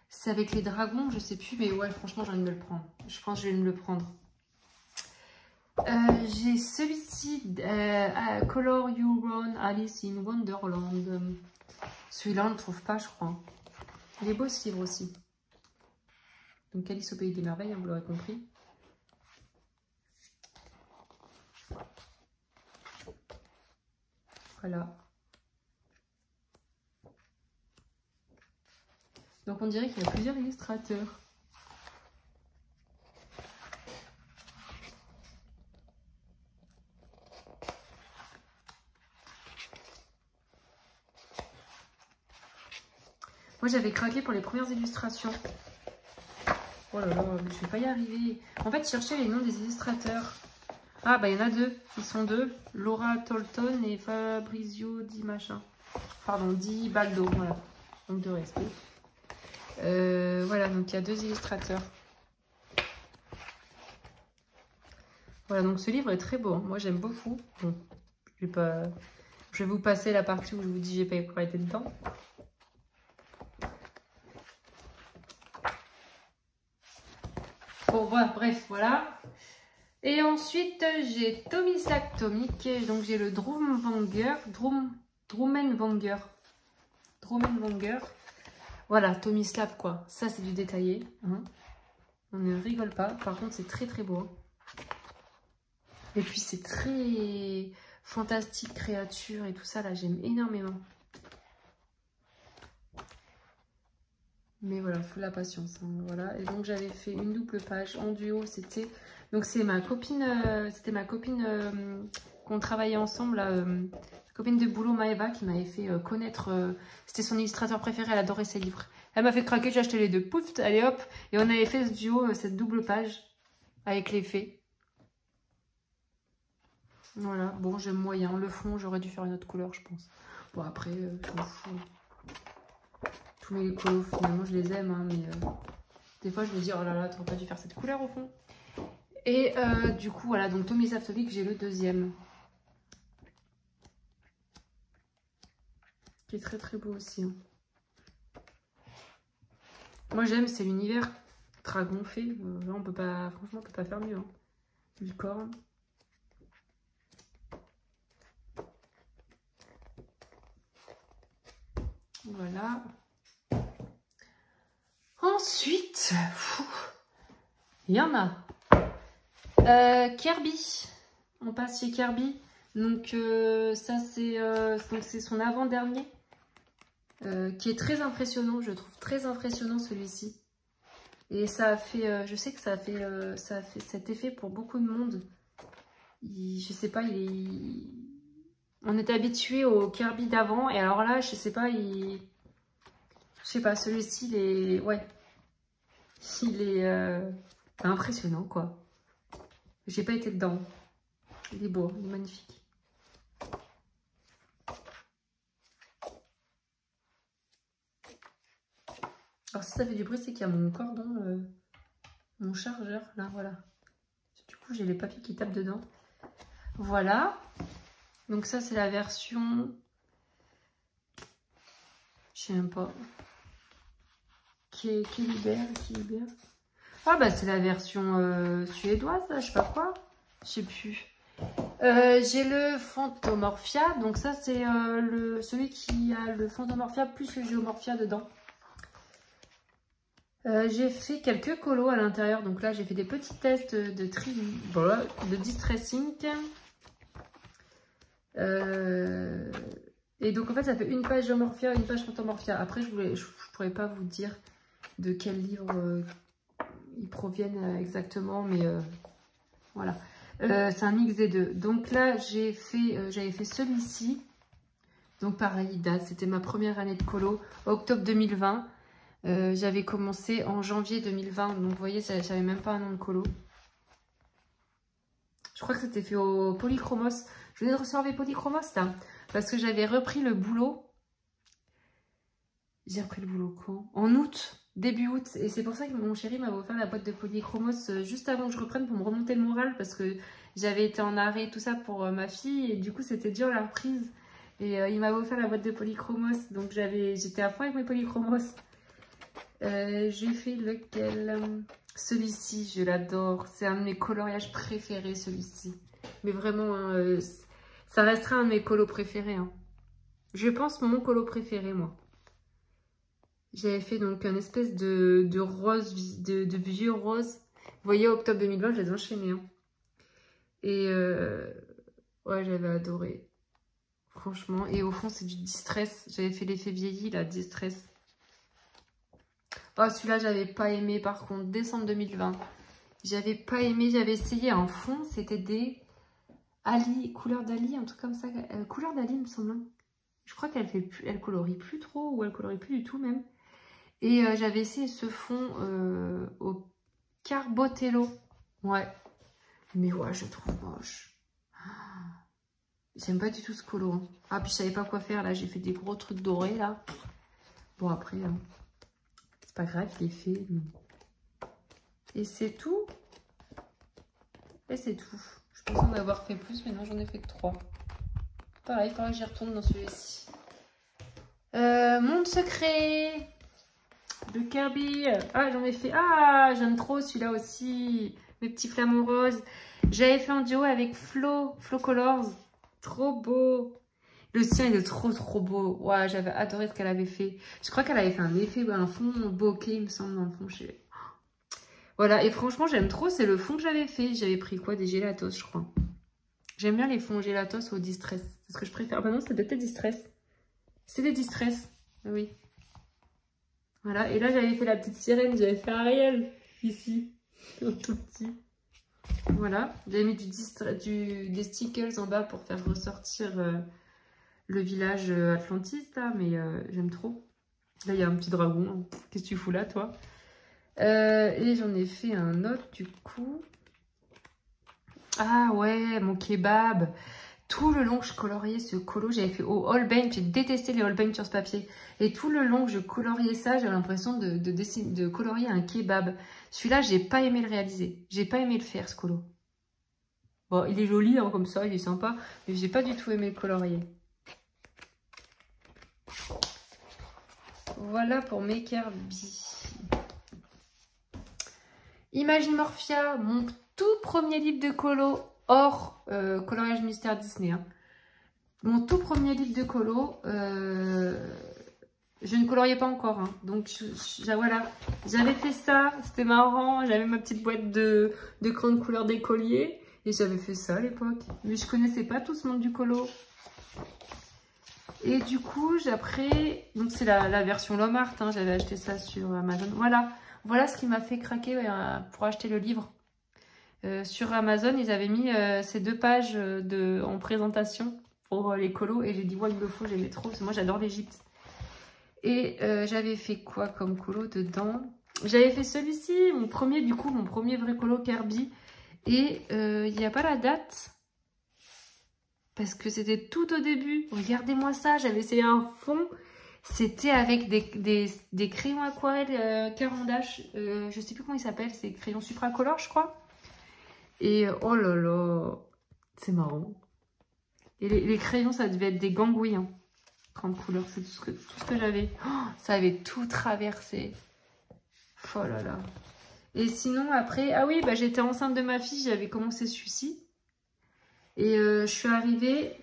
C'est avec les dragons, je sais plus, mais ouais, franchement, j'ai envie de me le prendre. Je pense que je vais me le prendre. J'ai celui-ci, Color You Run Alice in Wonderland. Celui-là, on ne le trouve pas, je crois. Il est beau ce livre aussi. Donc Alice au Pays des Merveilles, hein, vous l'aurez compris. Voilà. Donc on dirait qu'il y a plusieurs illustrateurs. Moi j'avais craqué pour les premières illustrations. Oh là là, je vais pas y arriver. En fait, chercher les noms des illustrateurs. Ah bah il y en a deux, ils sont deux. Laura Tolton et Fabrizio Di Machin. Pardon, Di Baldo, voilà. Donc de respect. Voilà, donc il y a deux illustrateurs. Voilà, donc ce livre est très beau. Hein. Moi j'aime beaucoup. Bon, je vais vous passer la partie où je vous dis j'ai pas encore été dedans. Bon, voilà, bref, voilà. Et ensuite, j'ai Tomislav Tomic. Donc, j'ai le Drumwanger. Voilà, Tomislav, quoi. Ça, c'est du détaillé. Hein. On ne rigole pas. Par contre, c'est très, très beau. Et puis, c'est très fantastique, créature et tout ça. Là, j'aime énormément. Mais voilà, faut la patience. Hein, voilà. Et donc j'avais fait une double page en duo. C'était ma copine, qu'on travaillait ensemble, là, copine de boulot Maëva, qui m'avait fait connaître. C'était son illustrateur préféré. Elle adorait ses livres. Elle m'a fait craquer. J'ai acheté les deux. Pouf, allez hop. Et on avait fait ce duo, cette double page avec les fées. Voilà. Bon, j'aime moyen. Le fond, j'aurais dû faire une autre couleur, je pense. Bon après, je m'en fous. Tous mes colos, finalement, je les aime, hein, mais des fois, je me dis, oh là là, t'aurais pas dû faire cette couleur au fond. Et du coup, voilà, donc Tomislav Tomic, j'ai le deuxième. Qui est très très beau aussi. Hein. Moi, j'aime, c'est l'univers dragon fée. Là, on peut pas, franchement, on peut pas faire mieux. Hein. Licorne. Voilà. Ensuite, il y en a. Kirby. On passe chez Kirby. Donc ça c'est son avant-dernier. Qui est très impressionnant. Je trouve très impressionnant celui-ci. Et ça a fait. Je sais que ça a fait cet effet pour beaucoup de monde. Je sais pas, on est habitué au Kirby d'avant. Et alors là, je sais pas, je sais pas, celui-ci, il est... Ouais. Il est impressionnant, quoi. J'ai pas été dedans. Il est beau, il est magnifique. Alors si ça fait du bruit, c'est qu'il y a mon cordon, mon chargeur, là, voilà. Du coup, j'ai les papiers qui tapent dedans. Voilà. Donc ça, c'est la version... Je sais même pas. Qui libère. Ah bah c'est la version suédoise, là, je sais pas quoi. Je sais plus. J'ai le Phantomorphia. Donc ça, c'est celui qui a le Phantomorphia plus le Geomorphia dedans. J'ai fait quelques colos à l'intérieur. Donc là, j'ai fait des petits tests de distressing. Et donc en fait, ça fait une page Geomorphia, une page Phantomorphia. Après, je pourrais pas vous dire de quel livre ils proviennent exactement, mais voilà. C'est un mix des deux. Donc là, j'avais fait celui-ci. Donc pareil, il date. C'était ma première année de colo, octobre 2020. J'avais commencé en janvier 2020. Donc vous voyez, j'avais même pas un an de colo. Je crois que c'était fait au Polychromos. Je venais de recevoir les Polychromos là. Parce que j'avais repris le boulot. J'ai repris le boulot quand? En août. Début août, et c'est pour ça que mon chéri m'avait offert la boîte de Polychromos juste avant que je reprenne pour me remonter le moral, parce que j'avais été en arrêt tout ça pour ma fille, et du coup c'était dur la reprise, et il m'avait offert la boîte de Polychromos, donc j'étais à fond avec mes Polychromos. J'ai fait lequel? Celui-ci, je l'adore. C'est un de mes coloriages préférés, celui-ci. Mais vraiment, hein, ça restera un de mes colos préférés. Hein. Je pense mon colo préféré, moi. J'avais fait donc un espèce de rose, de vieux rose. Vous voyez, octobre 2020, je les ai enchaînés. Hein. Et ouais, j'avais adoré. Franchement. Et au fond, c'est du distress. J'avais fait l'effet vieilli, là, distress. Oh, celui-là, j'avais pas aimé, par contre. Décembre 2020. J'avais pas aimé. J'avais essayé en fond. C'était des Ali, couleur d'Ali, un truc comme ça. Couleur d'Ali, il me semble. Je crois qu'elle fait plus, elle colorie plus trop, ou elle colorie plus du tout, même. Et j'avais essayé ce fond au Carbotello. Ouais. Mais ouais, je le trouve moche. J'aime pas du tout ce colo. Hein. Ah, puis je savais pas quoi faire, là. J'ai fait des gros trucs dorés, là. Bon, après, hein, c'est pas grave, il est fait. Et c'est tout. Et c'est tout. Je pensais en avoir fait plus, mais non, j'en ai fait que 3. Pareil, il faudra que j'y retourne dans celui-ci. Monde secret de Kirby. Ah, j'en ai fait. Ah, j'aime trop celui-là aussi. Mes petits flamants roses. J'avais fait en duo avec Flo Colors. Trop beau. Le sien, il est trop beau. Ouais, j'avais adoré ce qu'elle avait fait. Je crois qu'elle avait fait un effet, un fond bokeh, il me semble, dans le fond. Voilà, et franchement, j'aime trop. C'est le fond que j'avais fait. J'avais pris quoi? Des gélatos, je crois. J'aime bien les fonds gélatos au distress. C'est ce que je préfère. Ah bah non, c'était peut-être distress. C'est des distress. Oui. Voilà, et là, j'avais fait la petite sirène. J'avais fait Ariel, ici. Tout petit. Voilà, j'avais mis des stickers en bas pour faire ressortir le village Atlantis, là, mais j'aime trop. Là, il y a un petit dragon. Qu'est-ce que tu fous là, toi? Et j'en ai fait un autre, du coup. Ah ouais, mon kebab. Tout le long que je coloriais ce colo, j'avais fait au Holbein. J'ai détesté les Holbein sur ce papier. Et tout le long que je coloriais ça, j'avais l'impression de colorier un kebab. Celui-là, j'ai pas aimé le réaliser. J'ai pas aimé le faire, ce colo. Bon, il est joli, hein, comme ça, il est sympa. Mais j'ai pas du tout aimé le colorier. Voilà pour mes Kirby. Imagimorphia, mon tout premier livre de colo, hors coloriage mystère Disney. Hein. Mon tout premier livre de colo, je ne coloriais pas encore. Hein. Donc voilà, j'avais fait ça, c'était marrant. J'avais ma petite boîte de crayons de couleur d'écolier. Et j'avais fait ça à l'époque. Mais je connaissais pas tout ce monde du colo. Et du coup, après, donc c'est la version Lomart. Hein, j'avais acheté ça sur Amazon. Voilà ce qui m'a fait craquer pour acheter le livre. Sur Amazon, ils avaient mis ces 2 pages en présentation pour les colos. Et j'ai dit, ouais, il me faut, j'aimais trop. Parce que moi, j'adore l'Égypte. Et j'avais fait quoi comme colo dedans? J'avais fait celui-ci, mon premier vrai colo Kirby. Et il n'y a pas la date. Parce que c'était tout au début. Regardez-moi ça, j'avais essayé un fond. C'était avec des crayons aquarelles Caran d'Ache. Je sais plus comment ils s'appellent, c'est crayons supracolor, je crois. Et oh là là, c'est marrant. Et les crayons, ça devait être des gangouilles. Hein. 30 couleurs, c'est tout ce que j'avais. Oh, ça avait tout traversé. Oh là là. Et sinon, après... Ah oui, bah, j'étais enceinte de ma fille, j'avais commencé celui-ci. Et je suis arrivée...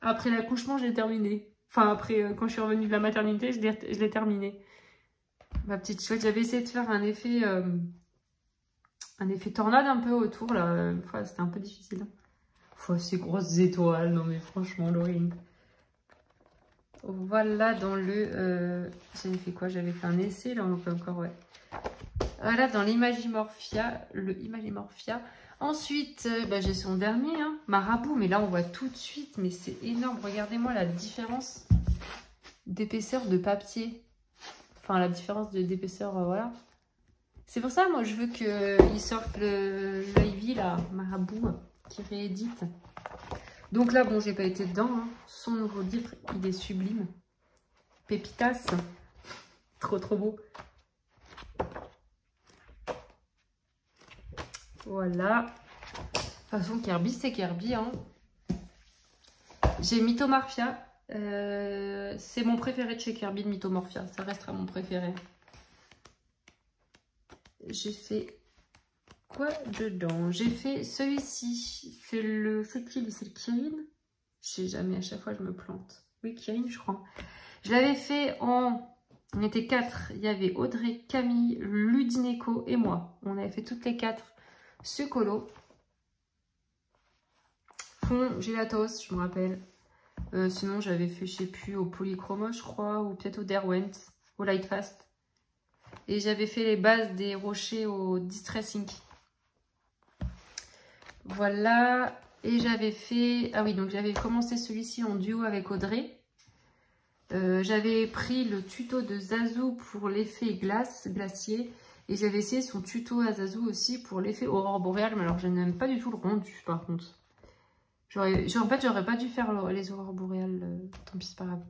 Après l'accouchement, j'ai terminé. Enfin, après, quand je suis revenue de la maternité, je l'ai terminé. Ma petite chouette, j'avais essayé de faire un effet tornade un peu autour, là. Enfin, c'était un peu difficile. Enfin, ces grosses étoiles, non mais franchement, l'horrible. Voilà, dans le... j'avais fait quoi? J'avais fait un essai, là, on peut encore, ouais. Voilà, dans l'Imagimorphia, Ensuite, bah, j'ai son dernier, hein, Marabout, mais là on voit tout de suite, mais c'est énorme. Regardez-moi la différence d'épaisseur de papier. Enfin, la différence d'épaisseur, voilà. C'est pour ça, moi, je veux qu'il sorte le Ivy, là, Marabout, qui réédite. Donc là, bon, j'ai pas été dedans. Hein. Son nouveau livre, il est sublime. Pépitas. Trop beau. Voilà. De toute façon, Kirby, c'est Kirby. Hein. J'ai Mythomorphia. C'est mon préféré de chez Kirby, le Mythomorphia. Ça restera mon préféré. j'ai fait quoi dedans? J'ai fait celui-ci. C'est le Kirin. Je sais jamais, à chaque fois je me plante. Oui, Kirin, je crois. Je l'avais fait en... On était 4. Il y avait Audrey, Camille, Ludineco et moi. On avait fait toutes les 4 ce colo. Fond Gelatos, je me rappelle. Sinon, j'avais fait, je sais plus, au Polychroma, je crois, ou peut-être au Derwent, au Lightfast. Et j'avais fait les bases des rochers au Distress Ink. Voilà. Et j'avais fait... Ah oui, donc j'avais commencé celui-ci en duo avec Audrey. J'avais pris le tuto de Zazu pour l'effet glacier. Et j'avais essayé son tuto à Zazu aussi pour l'effet aurore boréale. Mais alors, je n'aime pas du tout le rendu, par contre. En fait, j'aurais pas dû faire les aurores boréales. Tant pis, c'est pas grave.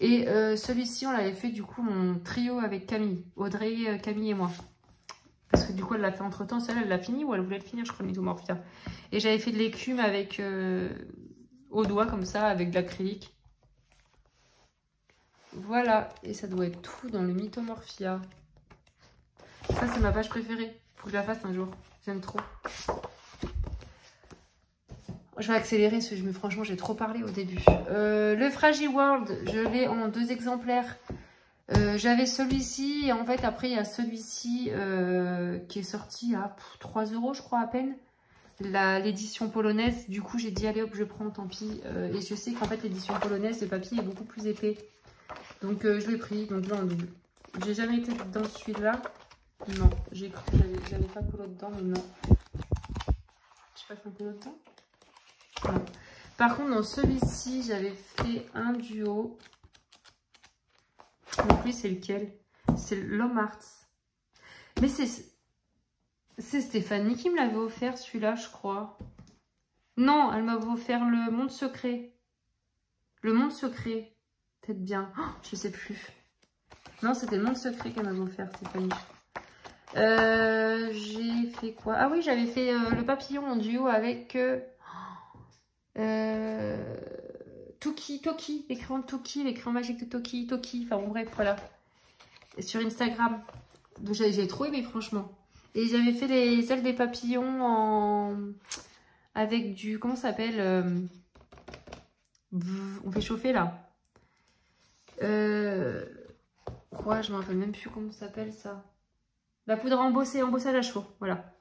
Et celui-ci, on l'avait fait du coup en trio avec Camille. Audrey, Camille et moi. Parce que du coup, elle l'a fait entre temps. Celle-là, elle l'a fini ou elle voulait le finir, je crois, le Mythomorphia. Et j'avais fait de l'écume avec au doigt, comme ça, avec de l'acrylique. Voilà. Et ça doit être tout dans le Mythomorphia. Ça, c'est ma page préférée. Faut que je la fasse un jour. J'aime trop. Je vais accélérer, parce que franchement, j'ai trop parlé au début. Le Fragile World, je l'ai en 2 exemplaires. J'avais celui-ci, et en fait, après, il y a celui-ci qui est sorti à 3 €, je crois, à peine. L'édition polonaise. Du coup, j'ai dit, allez hop, je prends, tant pis. Et je sais qu'en fait, l'édition polonaise, le papier est beaucoup plus épais. Donc, je l'ai pris. Donc là, en double. J'ai jamais été dans celui-là. Non, j'ai cru que j'avais pas colo dedans, mais non. J'ai pas fait un colo dedans. Non. Par contre, dans celui-ci, j'avais fait un duo. Donc lui, c'est lequel? C'est l'Homme Arts. Mais c'est Stéphanie qui me l'avait offert, celui-là, je crois. Non, elle m'avait offert le Monde Secret. Le Monde Secret. Peut-être bien. Oh, je sais plus. Non, c'était le Monde Secret qu'elle m'avait offert, Stéphanie. J'ai fait quoi? Ah oui, j'avais fait le papillon en duo avec... Toki, l'écran de Toki, l'écran magique de Toki, enfin bon bref, voilà. Et sur Instagram. Donc j'ai trop aimé franchement. Et j'avais fait les ailes des papillons avec du, comment ça s'appelle, on fait chauffer là. Quoi, je me rappelle même plus comment ça s'appelle ça. La poudre embossage à chaud, voilà.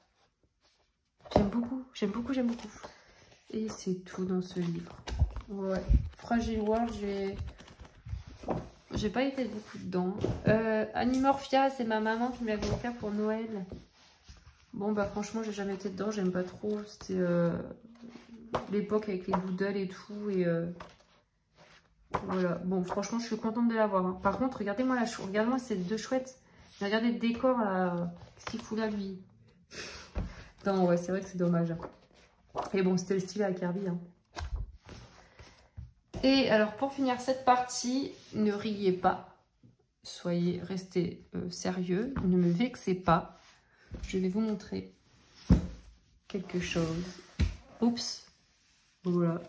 J'aime beaucoup. Et c'est tout dans ce livre. Ouais. Fragile World, j'ai pas été beaucoup dedans. Animorphia, c'est ma maman qui me l'avait offert pour Noël. Bon, bah franchement, j'ai jamais été dedans, j'aime pas trop. C'était l'époque avec les doodles et tout. Et voilà. Bon, franchement, je suis contente de l'avoir. Hein. Par contre, regardez-moi la chouette. Regardez-moi ces 2 chouettes. Regardez le décor là. Qu'est-ce qu'il fout là, lui? Non, ouais, c'est vrai que c'est dommage. Hein. Et bon, c'était le style à Kirby. Hein. Et alors, pour finir cette partie, ne riez pas. Restez sérieux. Ne me vexez pas. Je vais vous montrer quelque chose. Oups. Voilà.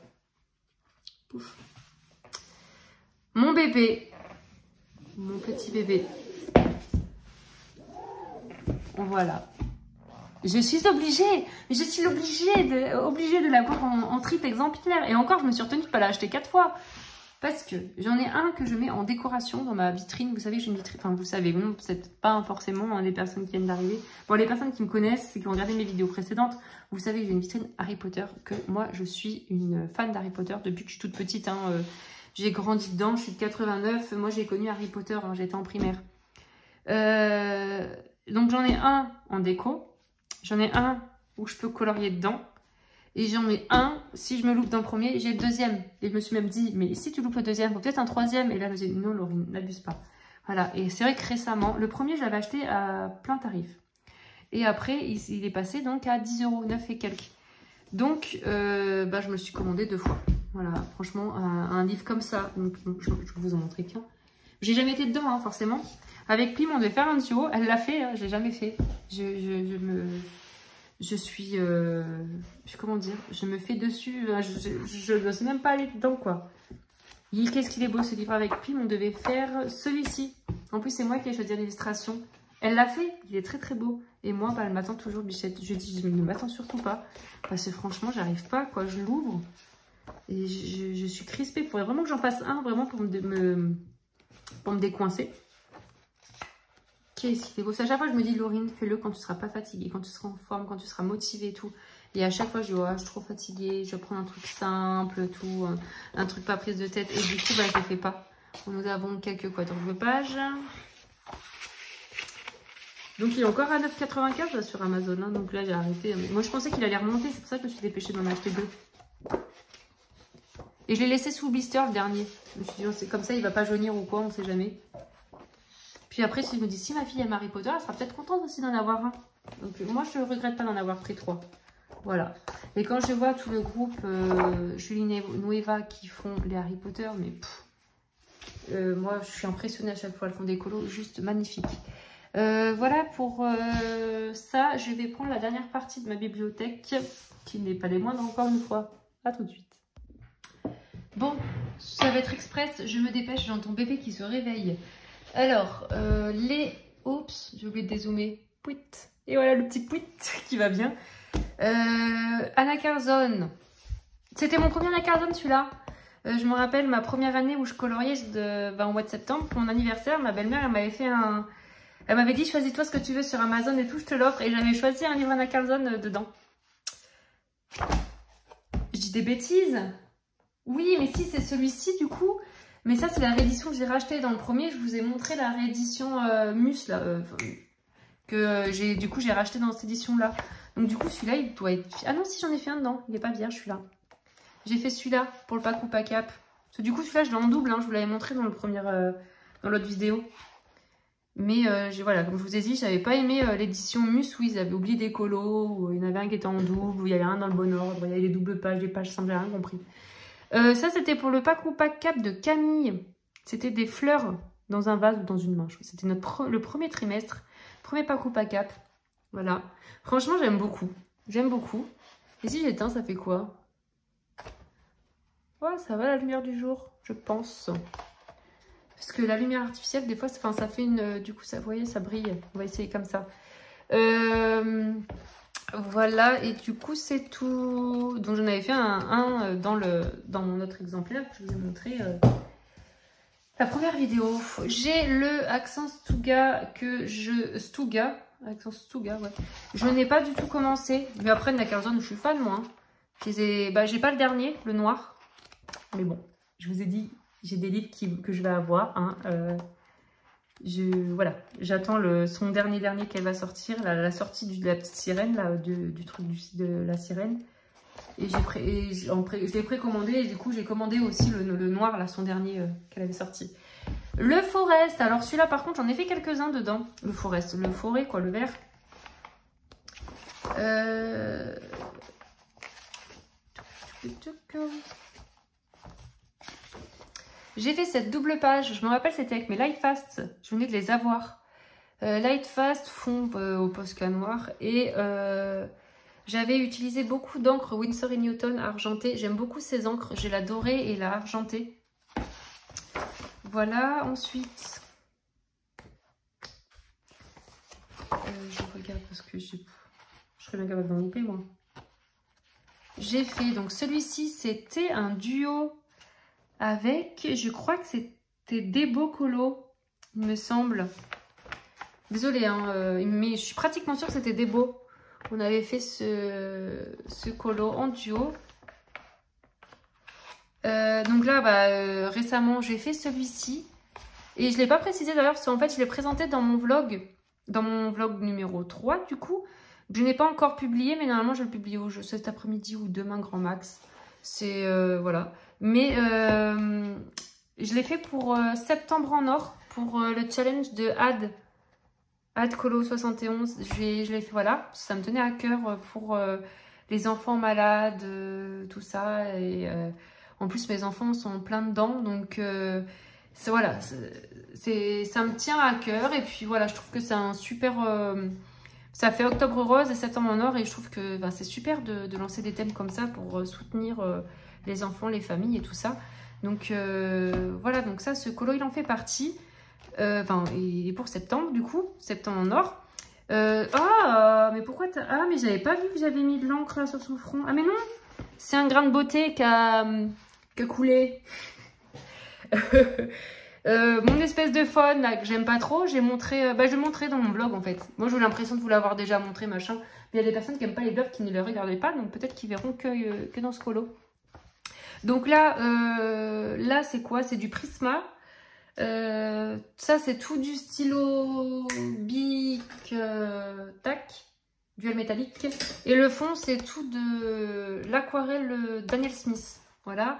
Pouf. Mon bébé. Mon petit bébé. Voilà. Je suis obligée de l'avoir en triple exemplaire. Et encore, je me suis retenue de ne pas l'acheter 4 fois. Parce que j'en ai un que je mets en décoration dans ma vitrine. Vous savez que j'ai une vitrine. Enfin, vous savez, bon, peut-être pas forcément les personnes qui viennent d'arriver. Bon, les personnes qui me connaissent et qui ont regardé mes vidéos précédentes, vous savez que j'ai une vitrine Harry Potter. Que moi, je suis une fan d'Harry Potter depuis que je suis toute petite. Hein, j'ai grandi dedans, je suis de 89. Moi, j'ai connu Harry Potter, hein, j'étais en primaire. Donc, j'en ai un en déco. J'en ai un où je peux colorier dedans. Et j'en ai un, si je me loupe dans le premier, j'ai le deuxième. Et je me suis même dit, mais si tu loupes le deuxième, faut peut-être un troisième. Et là, je me suis dit, non, Laurine, n'abuse pas. Voilà, et c'est vrai que récemment, le premier, je l'avais acheté à plein tarif. Et après, il est passé donc à 10 €, 9 et quelques. Donc, bah, je me suis commandé 2 fois. Voilà, franchement, un livre comme ça. Donc, je vais vous en montrer qu'un. J'ai jamais été dedans, hein, forcément. Avec Pim, on devait faire un duo. Elle l'a fait, hein, je l'ai jamais fait. Je suis, comment dire, je me fais dessus, je ne sais même pas aller dedans, quoi. Qu'est-ce qu'il est beau ce livre avec Pim, on devait faire celui-ci. En plus, c'est moi qui ai choisi l'illustration. Elle l'a fait, il est très très beau. Et moi, bah, elle m'attend toujours, Bichette. Je dis, ne m'attends surtout pas. Parce que franchement, j'arrive pas, quoi. Je l'ouvre et je suis crispée. Il faudrait vraiment que j'en fasse un, vraiment, pour me décoincer. Qu'est-ce qu'il est beau. À chaque fois, je me dis, Laurine, fais-le quand tu seras pas fatiguée, quand tu seras en forme, quand tu seras motivée et tout. Et à chaque fois, je dis, oh, je suis trop fatiguée, je vais prendre un truc simple, tout, un truc pas prise de tête. Et du coup, bah, je ne le fais pas. Nous avons quelques quadruple-pages. Donc, il est encore à 9,95 sur Amazon. Hein. Donc là, j'ai arrêté. Moi, je pensais qu'il allait remonter. C'est pour ça que je me suis dépêchée d'en acheter 2. Et je l'ai laissé sous le blister, le dernier. Je me suis dit, oh, c'est comme ça, il va pas jaunir ou quoi, on sait jamais. Puis après, si je me dis, si ma fille aime Harry Potter, elle sera peut-être contente aussi d'en avoir un. Donc, moi, je ne regrette pas d'en avoir pris 3. Voilà. Et quand je vois tout le groupe Julie Nueva qui font les Harry Potter, mais moi, je suis impressionnée à chaque fois. Elles font des colos juste magnifiques. Voilà pour ça. Je vais prendre la dernière partie de ma bibliothèque, qui n'est pas les moindres encore une fois. À tout de suite. Bon, ça va être express. Je me dépêche, j'entends bébé qui se réveille. Alors, oups, j'ai oublié de dézoomer. Pouit. Et voilà le petit pouit qui va bien. Anna Carzone. C'était mon premier Anna Carzone, celui-là. Je me rappelle ma première année où je coloriais au mois de septembre pour mon anniversaire. Ma belle-mère, elle m'avait fait un... Elle m'avait dit, choisis-toi ce que tu veux sur Amazon et tout, je te l'offre. Et j'avais choisi un livre Anna Carzone dedans. Je dis des bêtises. Oui, mais si, c'est celui-ci du coup. Mais ça, c'est la réédition que j'ai rachetée. Dans le premier, je vous ai montré la réédition Mus, là, que j'ai racheté dans cette édition-là. Donc du coup, celui-là, il doit être... Ah non, si, j'en ai fait un dedans. Il n'est pas vierge, celui-là. J'ai fait celui-là pour le pack ou pas cap. Parce que du coup, celui-là, je l'ai en double. Hein, je vous l'avais montré dans dans l'autre vidéo. Mais voilà, comme je vous ai dit, j'avais pas aimé l'édition Mus où ils avaient oublié des colos, où il y en avait un qui était en double, où il y avait un dans le bon ordre, il y avait des doubles pages, des pages simples, j'ai rien compris. Ça, c'était pour le pack ou pack cap de Camille. C'était des fleurs dans un vase ou dans une main. C'était le premier trimestre. Premier pack ou pack cap. Voilà. Franchement, j'aime beaucoup. J'aime beaucoup. Et si j'éteins, ça fait quoi? Ouais, ça va la lumière du jour, je pense. Parce que la lumière artificielle, des fois, ça fait une... Du coup, ça, vous voyez, ça brille. On va essayer comme ça. Voilà, et du coup, c'est tout. Donc, j'en avais fait un dans mon autre exemplaire que je vous ai montré la première vidéo. J'ai le accent Stuga accent Stuga, ouais. Je n'ai pas du tout commencé. Mais après, Anna Carzone, je suis fan, moi. Hein. J'ai pas le dernier, le noir. Mais bon, je vous ai dit, j'ai des livres que je vais avoir. Hein. Voilà, j'attends son dernier qu'elle va sortir, la sortie de la petite sirène, là, du truc de la sirène. Et je l'ai précommandé et du coup j'ai commandé aussi le noir, là, son dernier qu'elle avait sorti. Le Forest, alors celui-là par contre j'en ai fait quelques-uns dedans. Le Forest, le forêt quoi, le vert. J'ai fait cette double page, je me rappelle c'était avec mes Lightfast, je venais de les avoir. Lightfast, fond au Posca noir et j'avais utilisé beaucoup d'encre Winsor & Newton argentée. J'aime beaucoup ces encres, j'ai la dorée et la argentée. Voilà, ensuite, je regarde parce que je serais bien capable d'en louper moi. J'ai fait, donc celui-ci c'était un duo avec, je crois que c'était Debo Colo, il me semble. Désolée, hein, mais je suis pratiquement sûre que c'était Debo. On avait fait ce colo en duo. Donc là, récemment, j'ai fait celui-ci. Et je ne l'ai pas précisé d'ailleurs, parce qu'en fait, je l'ai présenté dans mon vlog numéro 3, du coup. Je n'ai pas encore publié, mais normalement, je le publie cet après-midi ou demain, grand max. C'est, voilà. Mais je l'ai fait pour septembre en or, pour le challenge de Ad Colo 71. Je l'ai fait, voilà. Ça me tenait à cœur pour les enfants malades, tout ça. Et en plus, mes enfants sont plein dedans, donc... voilà, ça me tient à cœur et puis voilà, je trouve que c'est un super, ça fait octobre rose et septembre en or et je trouve que c'est super de lancer des thèmes comme ça pour soutenir les enfants, les familles et tout ça. Donc voilà, donc ça, ce colo il en fait partie. Enfin, il est pour septembre, du coup. Septembre en or. Mais pourquoi t'as... Ah, mais j'avais pas vu que j'avais mis de l'encre là sur son front. Ah, mais non! C'est un grain de beauté qui a coulé. Mon espèce de faune là que j'aime pas trop, j'ai montré, je vais le montrer dans mon vlog en fait. Moi j'ai eu l'impression de vous l'avoir déjà montré machin, mais il y a des personnes qui aiment pas les vlogs qui ne les regardent pas, donc peut-être qu'ils verront que dans ce colo. Donc là, c'est quoi? C'est du Prisma. Ça c'est tout du stylo Bic tac, duel métallique. Et le fond c'est tout de l'aquarelle Daniel Smith. Voilà.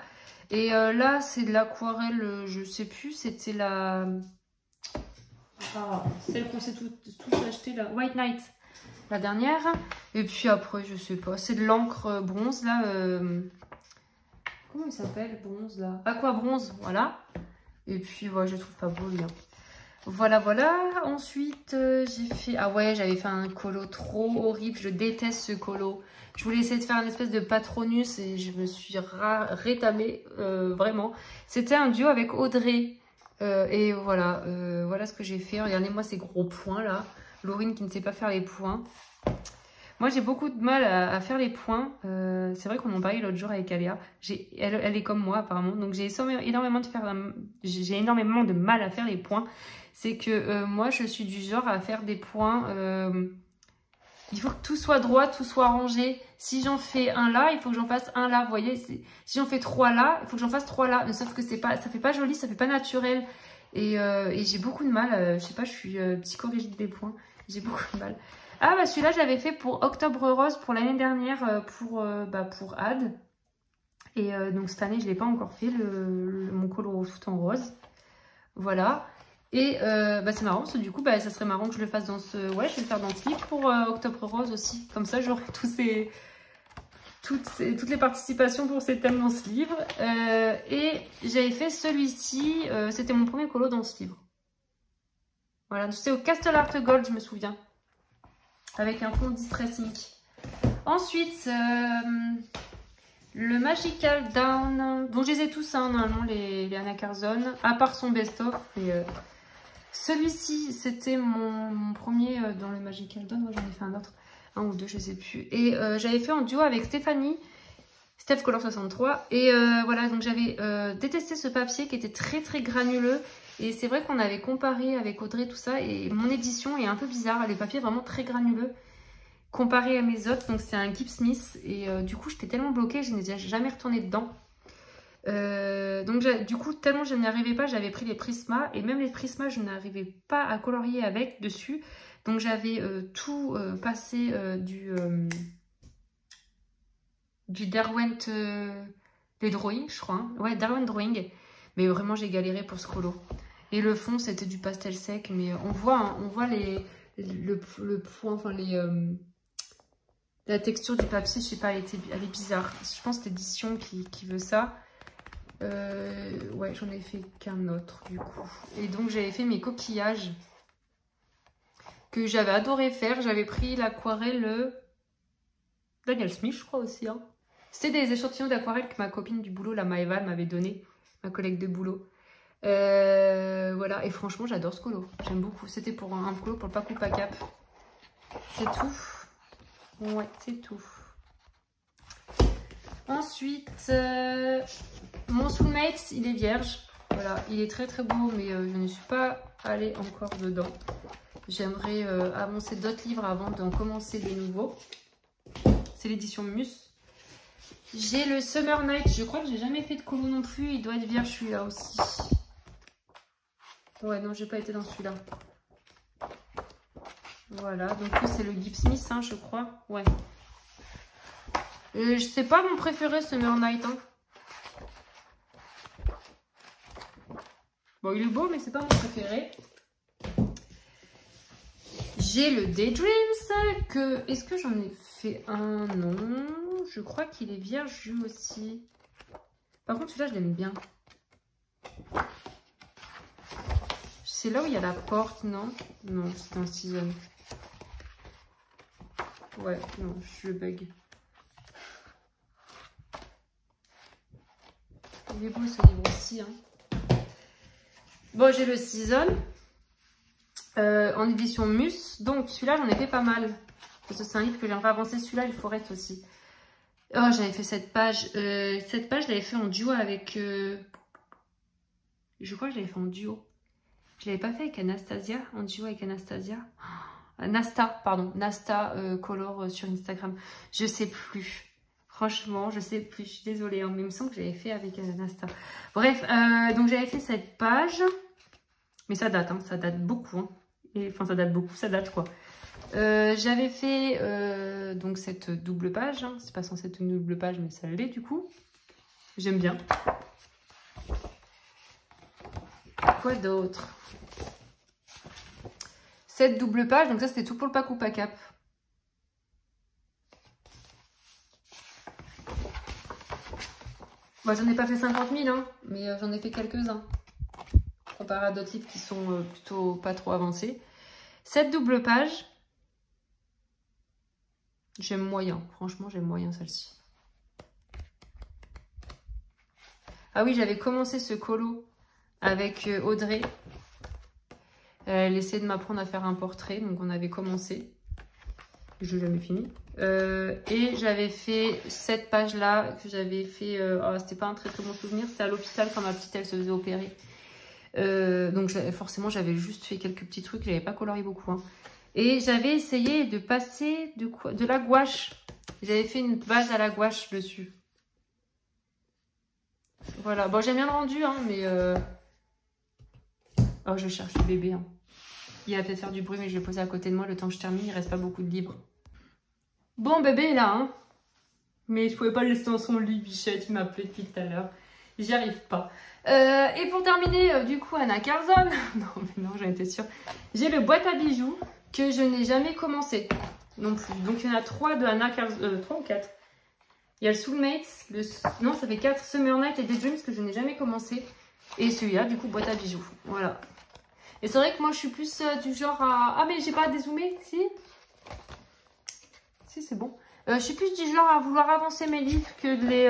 Et là, c'est de l'aquarelle, je sais plus, c'était celle qu'on s'est tous acheté, la White Night, la dernière. Et puis après, je sais pas, c'est de l'encre bronze, là. Comment il s'appelle, bronze, là? Aqua bronze, voilà. Et puis, ouais, je trouve pas beau, là. Voilà, voilà. Ensuite, j'ai fait... Ah ouais, j'avais fait un colo trop horrible. Je déteste ce colo. Je voulais essayer de faire une espèce de Patronus et je me suis rétamée, vraiment. C'était un duo avec Audrey. Et voilà, voilà ce que j'ai fait. Regardez-moi ces gros points là. Laurine qui ne sait pas faire les points. Moi, j'ai beaucoup de mal à faire les points. C'est vrai qu'on en parlait l'autre jour avec Aléa. Elle est comme moi apparemment. Donc j'ai énormément de mal à faire les points. C'est que moi, je suis du genre à faire des points... il faut que tout soit droit, tout soit rangé. Si j'en fais un là, il faut que j'en fasse un là. Vous voyez, si j'en fais 3 là, il faut que j'en fasse 3 là. Mais sauf que ça fait pas joli, ça fait pas naturel. Et j'ai beaucoup de mal. Je sais pas, je suis psychorigide des points. J'ai beaucoup de mal. Ah bah celui-là, j'avais fait pour Octobre Rose pour l'année dernière pour Ad. Et donc cette année, je l'ai pas encore fait, mon colo tout en rose. Voilà. Et c'est marrant, parce que du coup, ça serait marrant que je le fasse dans ce... Ouais, je vais le faire dans ce livre pour Octobre Rose aussi. Comme ça, j'aurai toutes les participations pour ces thèmes dans ce livre. Et j'avais fait celui-ci, c'était mon premier colo dans ce livre. Voilà, c'est au Castle Art Gold, je me souviens. Avec un fond Distress Ink. Ensuite, le Magical Down. Donc, je les ai tous, hein, normalement, les Anna Carzon, à part son best-of. Celui-ci, c'était mon premier dans le Magical Dawn. Moi, j'en ai fait un autre. Un ou deux, je sais plus. Et j'avais fait en duo avec Stéphanie. Steph Color 63. Et voilà, donc j'avais détesté ce papier qui était très très granuleux. Et c'est vrai qu'on avait comparé avec Audrey tout ça. Et mon édition est un peu bizarre. Les papiers vraiment très granuleux comparé à mes autres. Donc c'est un Gibbs Smith. Et du coup, j'étais tellement bloquée, je n'ai jamais retourné dedans. Donc du coup tellement je n'y arrivais pas, j'avais pris les Prisma et même les Prisma je n'arrivais pas à colorier avec dessus, donc j'avais tout passé du Derwent les Drawing je crois, hein. Ouais, Derwent Drawing, mais vraiment j'ai galéré pour ce colo. Et le fond c'était du pastel sec, mais on voit le point, enfin la texture du papier, je sais pas, elle est bizarre. Je pense que c'est l'édition qui veut ça. Ouais, j'en ai fait qu'un autre du coup. Et donc j'avais fait mes coquillages que j'avais adoré faire. J'avais pris l'aquarelle Daniel Smith, je crois aussi. Hein. C'était des échantillons d'aquarelle que ma copine du boulot, la Maëva, m'avait donné, ma collègue de boulot. Voilà, et franchement, j'adore ce colo. J'aime beaucoup. C'était pour un colo pour le Paco Pacap. C'est tout. Ouais, c'est tout. Ensuite, mon Soulmate, il est vierge. Voilà, il est très très beau, mais je ne suis pas allée encore dedans. J'aimerais avancer d'autres livres avant d'en commencer des nouveaux. C'est l'édition Mus. J'ai le Summer Night. Je crois que j'ai jamais fait de colo non plus. Il doit être vierge celui-là aussi. Ouais, non, j'ai pas été dans celui-là. Voilà, donc c'est le Gibbs Smith, hein, je crois. Ouais. Je sais pas mon préféré, Summer Night. Hein. Bon, il est beau, mais c'est pas mon préféré. J'ai le Daydreams. Est-ce que j'en ai fait un? Non. Je crois qu'il est vierge lui aussi. Par contre, celui-là, je l'aime bien. C'est là où il y a la porte, non? Non, c'est un season. Ouais, non, je bug. Il est beau ce livre aussi. Hein. Bon, j'ai le season. en édition Mus. Donc celui-là, j'en ai fait pas mal. Parce que c'est un livre que j'aimerais avancer. Celui-là, il faudrait aussi. Oh, j'avais fait cette page. Cette page, je l'avais fait en duo avec... Je crois que je l'avais fait en duo. Je l'avais pas fait avec Anastasia, en duo avec Anastasia. Nasta, pardon. Nasta Color sur Instagram. Je sais plus. Franchement, je sais plus. Je suis désolée, hein, mais il me semble que j'avais fait avec Nasta. Bref, donc j'avais fait cette page. Mais ça date, hein, ça date beaucoup. Hein. Enfin, ça date beaucoup, ça date quoi. J'avais fait donc cette double page. Hein. C'est pas censé être une double page, mais ça l'est du coup. J'aime bien. Quoi d'autre? Cette double page, donc ça c'était tout pour le pack ou pas cap. Moi j'en ai pas fait 50 000, hein, mais j'en ai fait quelques-uns. Comparé à d'autres livres qui sont plutôt pas trop avancés. Cette double page, j'aime moyen. Franchement, j'aime moyen celle-ci. Ah oui, j'avais commencé ce colo avec Audrey. Elle essayait de m'apprendre à faire un portrait, donc on avait commencé. Je n'ai jamais fini. Et j'avais fait cette page-là que j'avais fait. Oh, c'était pas un très bon souvenir, c'était à l'hôpital quand ma petite elle se faisait opérer. Donc forcément, j'avais juste fait quelques petits trucs, j'avais pas colorié beaucoup. Hein. Et j'avais essayé de passer de la gouache. J'avais fait une base à la gouache dessus. Voilà, bon, j'aime bien le rendu, hein, mais. Oh, je cherche le bébé. Hein. Il va peut-être faire du bruit, mais je vais poser à côté de moi le temps que je termine. Il reste pas beaucoup de livres. Bon, bébé est là, hein. Mais je pouvais pas le laisser dans son lit, bichette. Il m'a appelé depuis tout à l'heure. J'y arrive pas. Et pour terminer, du coup, Anna Carson. Non, mais non, j'en étais sûre. J'ai le boîte à bijoux que je n'ai jamais commencé non plus. Donc, il y en a 3 de Anna Carson. 3 ou 4. Il y a le Soulmates. Non, ça fait 4. Summer Night et Daydreams que je n'ai jamais commencé. Et celui-là, du coup, boîte à bijoux. Voilà. Et c'est vrai que moi, je suis plus du genre à... Ah, mais j'ai pas dézoomé, si? Si, c'est bon. Je suis plus du genre à vouloir avancer mes livres que de les...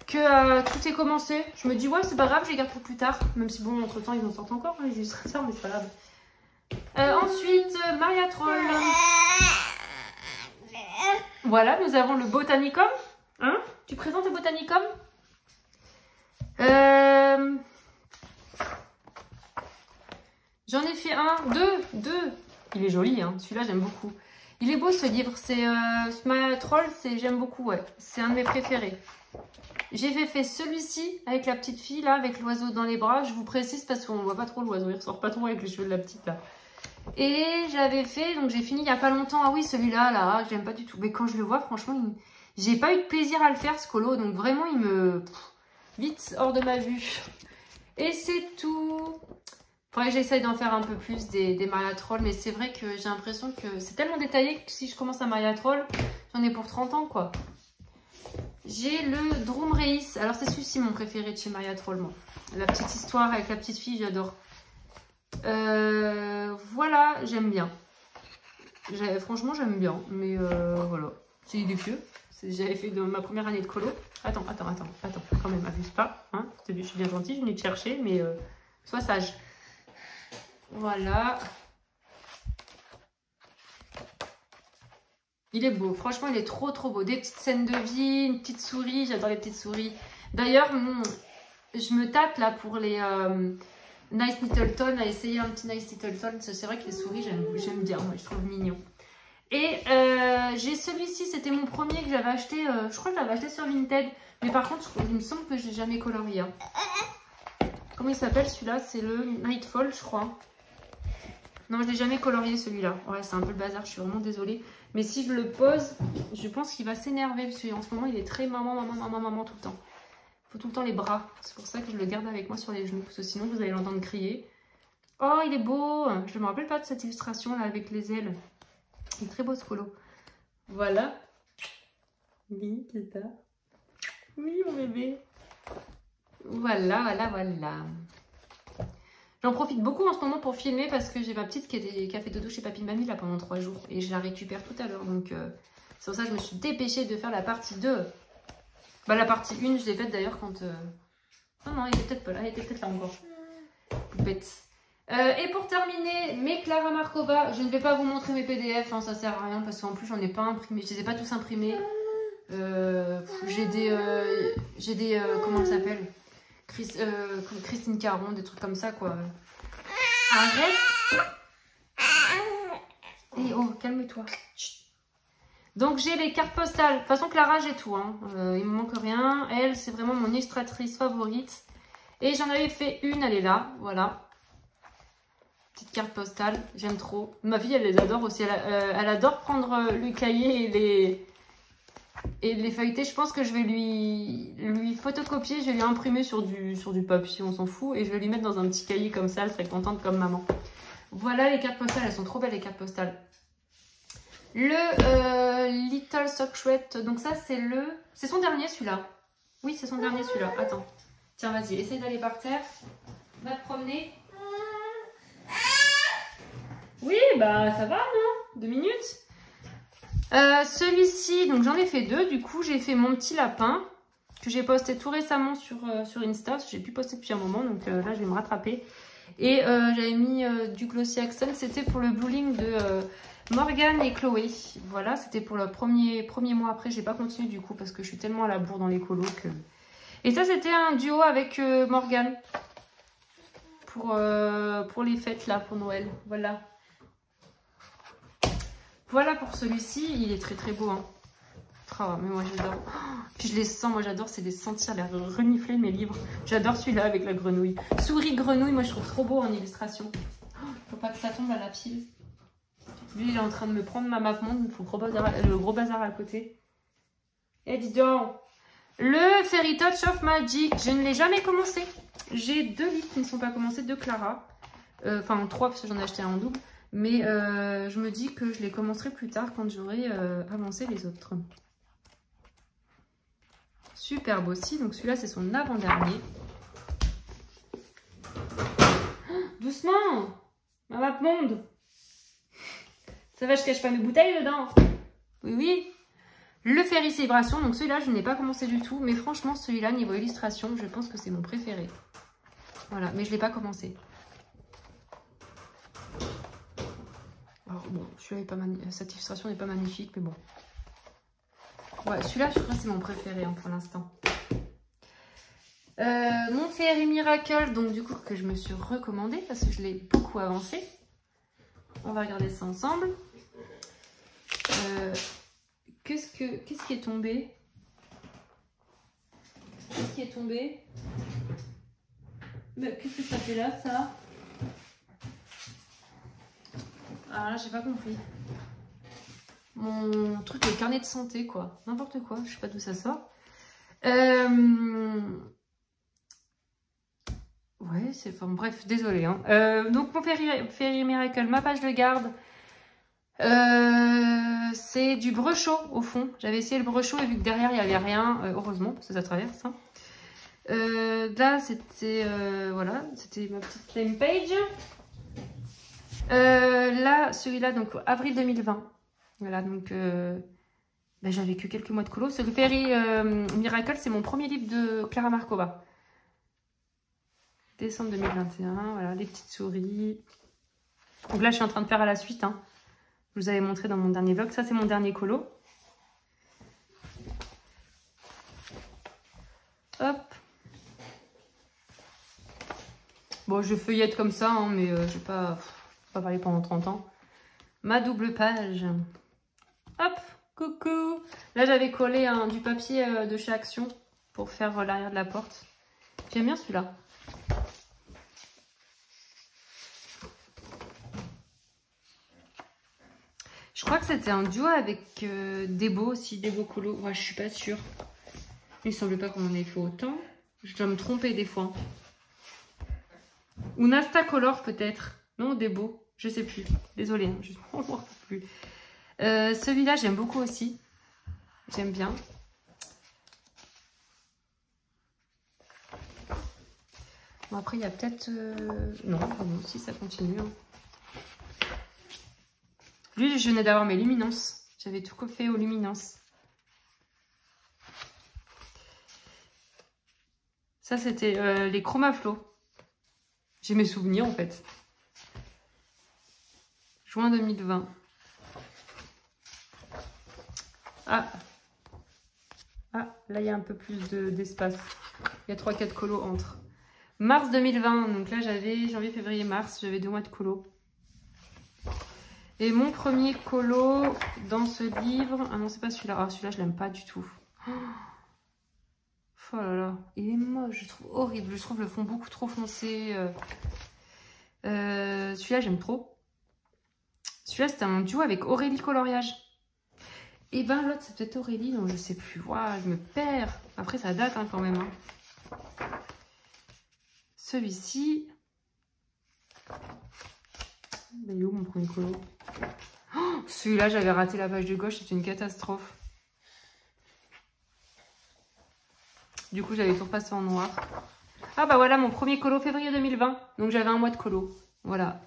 tout est commencé. Je me dis, ouais, c'est pas grave, je les garde pour plus tard. Même si, bon, entre-temps, ils en sortent encore, hein, les illustrateurs, mais c'est pas grave. Ensuite, Maria Troll. Voilà, nous avons le Botanicum. Hein? Tu présentes le Botanicum? J'en ai fait deux. Il est joli, hein. Celui-là, j'aime beaucoup. Il est beau, ce livre. C'est Maria Troll, j'aime beaucoup, ouais. C'est un de mes préférés. J'ai fait celui-ci avec la petite fille, là, avec l'oiseau dans les bras. Je vous précise parce qu'on ne voit pas trop l'oiseau. Il ressort pas trop avec les cheveux de la petite, là. Et j'avais fait, donc j'ai fini il n'y a pas longtemps. Ah oui, celui-là, là, j'aime pas du tout. Mais quand je le vois, franchement, j'ai pas eu de plaisir à le faire, ce colo. Donc vraiment, il me... Vite hors de ma vue. Et c'est tout. Faudrait que j'essaye d'en faire un peu plus des Maria Troll. Mais c'est vrai que j'ai l'impression que c'est tellement détaillé que si je commence à Maria Troll, j'en ai pour 30 ans, quoi. J'ai le Drum Reis. Alors, c'est celui-ci mon préféré de chez Maria Troll, moi. La petite histoire avec la petite fille, j'adore. Voilà, j'aime bien. Franchement, j'aime bien. Mais voilà, c'est vieux. J'avais fait dans ma première année de colo. Attends, quand même, abuse pas. Hein, je suis bien gentille, je venais te chercher, mais sois sage. Voilà. Il est beau, franchement, il est trop beau. Des petites scènes de vie, une petite souris, j'adore les petites souris. D'ailleurs, je me tâte là pour les Nice Littleton, à essayer un petit Nice Littleton. C'est vrai que les souris, j'aime bien, moi, je trouve mignon. Et j'ai celui-ci, c'était mon premier que j'avais acheté, je crois que je l'avais acheté sur Vinted. Mais par contre, il me semble que je l'ai jamais colorié. Hein. Comment il s'appelle celui-là? C'est le Nightfall, je crois. Non, je l'ai jamais colorié celui-là. Ouais, c'est un peu le bazar, je suis vraiment désolée. Mais si je le pose, je pense qu'il va s'énerver. Parce qu'en ce moment, il est très maman tout le temps. Il faut tout le temps les bras. C'est pour ça que je le garde avec moi sur les genoux. Parce que sinon, vous allez l'entendre crier. Oh, il est beau! Je ne me rappelle pas de cette illustration là avec les ailes. Il est très beau ce colo. Voilà. Oui, c'est ça. Oui, mon bébé. Voilà. J'en profite beaucoup en ce moment pour filmer parce que j'ai ma petite qui a fait dodo chez Papy Mamie là pendant 3 jours. Et je la récupère tout à l'heure. Donc c'est pour ça que je me suis dépêchée de faire la partie 2. Bah la partie 1, je l'ai faite d'ailleurs quand... Non, elle était peut-être pas là. Elle était peut-être là encore. Bête. Et pour terminer, mes Clara Markova, je ne vais pas vous montrer mes PDF, hein, ça sert à rien parce qu'en plus j'en ai pas imprimé, je les ai pas tous imprimés. J'ai des comment ça s'appelle, Christine Caron, des trucs comme ça quoi. Arrête. Et oh, calme-toi. Donc j'ai les cartes postales. De toute façon Clara j'ai tout, hein. Il me manque rien. Elle c'est vraiment mon illustratrice favorite. Et j'en avais fait une, elle est là, voilà. Petite carte postale, j'aime trop. Ma fille, elle les adore aussi. Elle adore prendre le cahier et les feuilleter. Je pense que je vais lui photocopier, je vais lui imprimer sur du papier, on s'en fout. Et je vais lui mettre dans un petit cahier comme ça, elle serait contente comme maman. Voilà les cartes postales, elles sont trop belles les cartes postales. Le Little Secret, donc ça c'est son dernier celui-là. Oui, c'est son dernier celui-là. Attends, tiens, vas-y, essaye d'aller par terre. Va te promener. Oui, bah ça va, non? 2 minutes. Celui-ci, donc j'en ai fait 2. Du coup, j'ai fait mon petit lapin que j'ai posté tout récemment sur Insta. J'ai pu poster depuis un moment, donc là, je vais me rattraper. Et j'avais mis du Glossy Accent. C'était pour le bowling de Morgane et Chloé. Voilà, c'était pour le premier mois. Après, j'ai pas continué du coup parce que je suis tellement à la bourre dans les colos que... Et ça, c'était un duo avec Morgane pour les fêtes là, pour Noël. Voilà. Voilà pour celui-ci, il est très très beau. Hein. Oh, mais moi j'adore. Oh, puis je les sens, moi j'adore, c'est les sentir, les renifler mes livres. J'adore celui-là avec la grenouille. Souris grenouille, moi je trouve trop beau en illustration. Oh, faut pas que ça tombe à la pile. Lui il est en train de me prendre ma map monde, il faut le gros bazar à côté. Et dis donc, le Fairy Touch of Magic, je ne l'ai jamais commencé. J'ai 2 livres qui ne sont pas commencés, de Clara. Enfin 3 parce que j'en ai acheté un en double. Mais je me dis que je les commencerai plus tard quand j'aurai avancé les autres. Superbe aussi. Donc celui-là, c'est son avant-dernier. Oh, doucement! Ma map monde! Ça va, je cache pas mes bouteilles dedans. Oui, oui. Le Fairy Célébration. Donc celui-là, je n'ai pas commencé du tout. Mais franchement, celui-là, niveau illustration, je pense que c'est mon préféré. Voilà, mais je ne l'ai pas commencé. Alors bon, celui-là, cette illustration n'est pas magnifique, mais bon. Ouais, celui-là, je crois que c'est mon préféré hein, pour l'instant. Mon Fairy Miracle, donc du coup, que je me suis recommandé parce que je l'ai beaucoup avancé. On va regarder ça ensemble. Qu'est-ce qui est tombé? Qu'est-ce qui est tombé? Qu'est-ce que ça fait là, ça? Ah là, j'ai pas compris. Mon truc, le carnet de santé, quoi. N'importe quoi, je sais pas d'où ça sort. Ouais, c'est... Enfin, bref, désolé. Hein. Donc, mon Fairy Miracle, ma page de garde. C'est du brechot, au fond. J'avais essayé le brechot et vu que derrière, il n'y avait rien, heureusement, parce que ça traverse. Hein. Là, c'était... voilà, c'était ma petite time page. Là, celui-là, donc avril 2020. Voilà, donc ben, j'avais que quelques mois de colo. Ce Fairy Miracle, c'est mon premier livre de Clara Markova. Décembre 2021, voilà, les petites souris. Donc là, je suis en train de faire à la suite. Hein. Je vous avais montré dans mon dernier vlog. Ça, c'est mon dernier colo. Hop. Bon, je feuillette comme ça, hein, mais je vais pas parler pendant 30 ans. Ma double page. Hop, coucou. Là, j'avais collé du papier de chez Action pour faire l'arrière de la porte. J'aime bien celui-là. Je crois que c'était un duo avec Debo aussi, Debo Colo. Ouais, je suis pas sûre. Il semblait pas qu'on en ait fait autant. Je dois me tromper des fois. Ou Nasta Color peut-être. Non, Debo. Je sais plus. Désolée, hein, je ne m'en rappelle plus. Celui-là, j'aime beaucoup aussi. J'aime bien. Bon, après, il y a peut-être... Non, pardon, si, ça continue. Hein. Lui, je venais d'avoir mes luminances. J'avais tout coffé aux luminances. Ça, c'était les Chromaflow. J'ai mes souvenirs, en fait. Juin 2020. Ah, là il y a un peu plus d'espace. Il y a 3-4 colos entre. Mars 2020, donc là j'avais janvier, février, mars, j'avais 2 mois de colo. Et mon premier colo dans ce livre, ah non c'est pas celui-là, ah celui-là je l'aime pas du tout. Oh là là, il est moche, je trouve horrible, je trouve le fond beaucoup trop foncé. Celui-là j'aime trop. Celui-là c'était un duo avec Aurélie Coloriage. Et ben l'autre c'est peut-être Aurélie, donc je sais plus, waouh, je me perds. Après ça date hein, quand même. Hein. Celui-ci, ben, il est où mon premier colo? Oh, celui-là j'avais raté la page de gauche, c'est une catastrophe. Du coup j'avais tout repassé en noir. Ah bah voilà mon premier colo février 2020, donc j'avais un mois de colo. Voilà,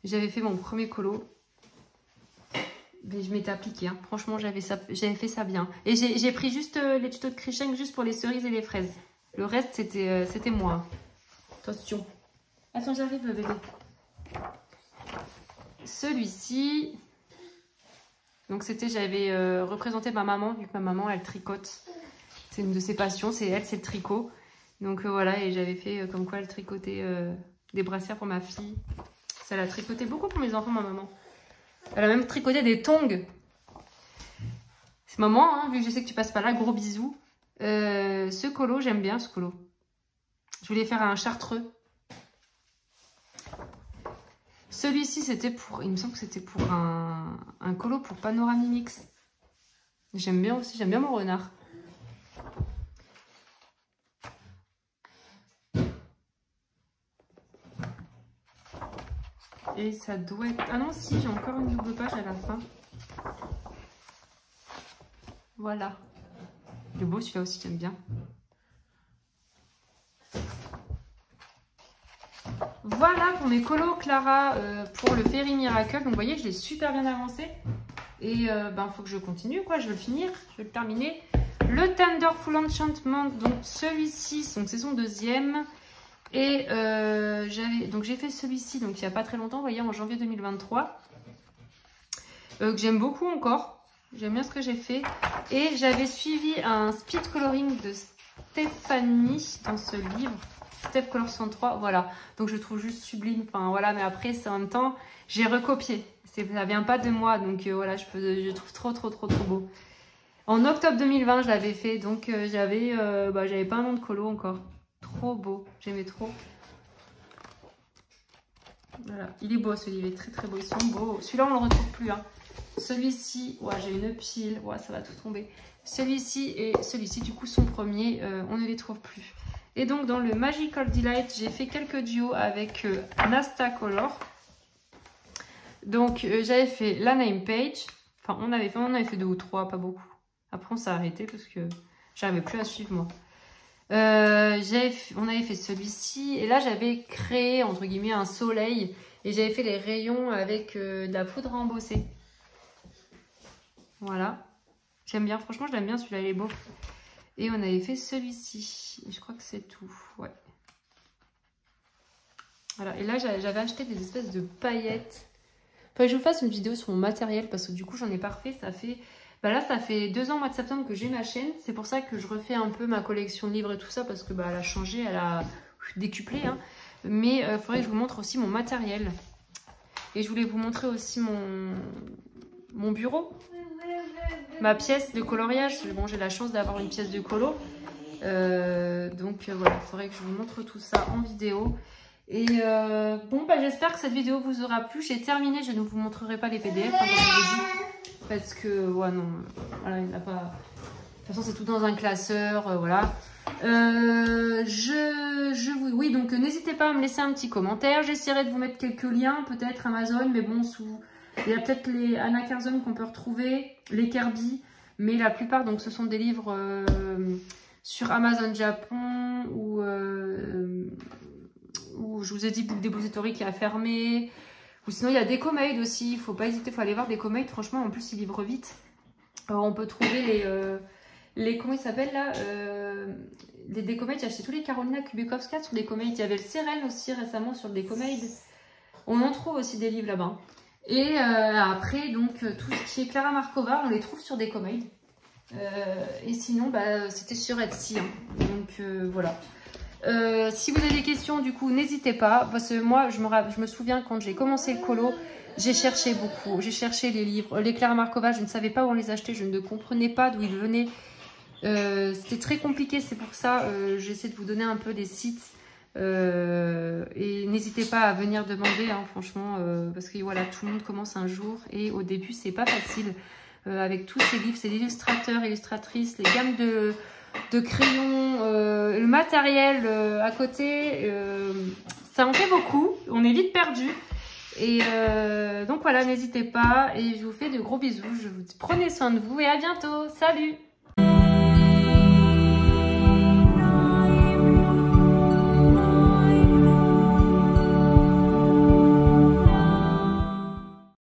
j'avais fait mon premier colo. Mais je m'étais appliquée, hein. Franchement j'avais fait ça bien. Et j'ai pris juste les tutos de Krishnag juste pour les cerises et les fraises. Le reste c'était moi. Attention. Attends j'arrive bébé. Celui-ci, donc j'avais représenté ma maman, vu que ma maman elle tricote. C'est une de ses passions, c'est le tricot. Donc voilà, et j'avais fait comme quoi elle tricotait des brassières pour ma fille. Ça l'a tricoté beaucoup pour mes enfants ma maman. Elle a même tricoté des tongs. C'est maman, hein, vu que je sais que tu passes par là, gros bisous. Ce colo, j'aime bien ce colo. Je voulais faire un chartreux. Celui-ci, c'était pour... Il me semble que c'était pour un colo pour Panoramimix. J'aime bien aussi, j'aime bien mon renard. Et ça doit être... Ah non, si, j'ai encore une double page à la fin. Voilà. Le beau, celui-là aussi, j'aime bien. Voilà pour mes colos Clara pour le Fairy Miracle. Donc vous voyez, je l'ai super bien avancé. Et ben faut que je continue quoi, je veux le finir, je veux le terminer. Le Thunderful Enchantment, donc celui-ci, c'est son deuxième. Et j'ai fait celui-ci donc il n'y a pas très longtemps, vous voyez, en janvier 2023. Que j'aime beaucoup encore. J'aime bien ce que j'ai fait. Et j'avais suivi un speed coloring de Stéphanie dans ce livre. Steph Color 103, voilà. Donc je trouve juste sublime. Enfin voilà, mais après, c'est en même temps, j'ai recopié. Ça vient pas de moi, donc voilà, je trouve trop beau. En octobre 2020, je l'avais fait, donc j'avais pas un an de colo encore. Trop beau, j'aimais trop. Voilà, il est beau ce livre, il est très beau, ils sont beaux. Celui-là, on le retrouve plus. Hein. Celui-ci, ouais, j'ai une pile, ouais, ça va tout tomber. Celui-ci et celui-ci, du coup, son premier, on ne les trouve plus. Et donc, dans le Magical Delight, j'ai fait quelques duos avec Nasta Color. Donc, j'avais fait la name page. Enfin, on avait fait 2 ou 3, pas beaucoup. Après, on s'est arrêté parce que j'arrivais plus à suivre, moi. On avait fait celui-ci. Et là, j'avais créé, entre guillemets, un soleil. Et j'avais fait les rayons avec de la poudre à embosser. Voilà. J'aime bien. Franchement, je l'aime bien. Celui-là, il est beau. Et on avait fait celui-ci. Je crois que c'est tout. Ouais. Voilà. Et là, j'avais acheté des espèces de paillettes. Enfin, je vous fasse une vidéo sur mon matériel parce que du coup, j'en ai pas refait. Ça fait... Bah là, ça fait 2 ans, mois de septembre, que j'ai ma chaîne. C'est pour ça que je refais un peu ma collection de livres et tout ça parce que bah, elle a changé, elle a décuplé. Hein. Mais il faudrait que je vous montre aussi mon matériel. Et je voulais vous montrer aussi mon bureau. Ma pièce de coloriage. Bon, j'ai la chance d'avoir une pièce de colo. Donc voilà, il faudrait que je vous montre tout ça en vidéo. Et bon, bah, j'espère que cette vidéo vous aura plu. J'ai terminé, je ne vous montrerai pas les PDF, hein, comme je vous l'ai dit. Parce que, ouais, non, voilà, il n'y en a pas... De toute façon, c'est tout dans un classeur, voilà. Oui, donc n'hésitez pas à me laisser un petit commentaire. J'essaierai de vous mettre quelques liens, peut-être Amazon, mais bon, il y a peut-être les Anna Curzon qu'on peut retrouver, les Kirby, mais la plupart, donc, ce sont des livres sur Amazon Japon ou je vous ai dit Book Depository qui a fermé. Ou sinon, il y a Decomade aussi. Il ne faut pas hésiter, il faut aller voir Decomade. Franchement, en plus, ils livrent vite. Alors, on peut trouver les comment ils s'appellent là les Decomade. J'ai acheté tous les Carolina Kubikowska sur Decomade. Il y avait le Seren aussi récemment sur Decomade. On en trouve aussi des livres là-bas. Et après, donc, tout ce qui est Klara Markova, on les trouve sur Decomade. Et sinon, bah, c'était sur Etsy. Hein. Donc, voilà. Si vous avez des questions, du coup, n'hésitez pas. Parce que moi, je me souviens quand j'ai commencé le colo, j'ai cherché beaucoup. J'ai cherché les livres. Les Klara Markova, je ne savais pas où on les achetait. Je ne comprenais pas d'où ils venaient. C'était très compliqué. C'est pour ça j'essaie de vous donner un peu des sites. Et n'hésitez pas à venir demander, hein, franchement, parce que voilà, tout le monde commence un jour. Et au début, c'est pas facile. Avec tous ces livres, c'est l'illustrateur, illustratrice, les gammes de crayons, le matériel à côté, ça en fait beaucoup, on est vite perdu. Et donc voilà, n'hésitez pas et je vous fais de gros bisous, prenez soin de vous et à bientôt, salut!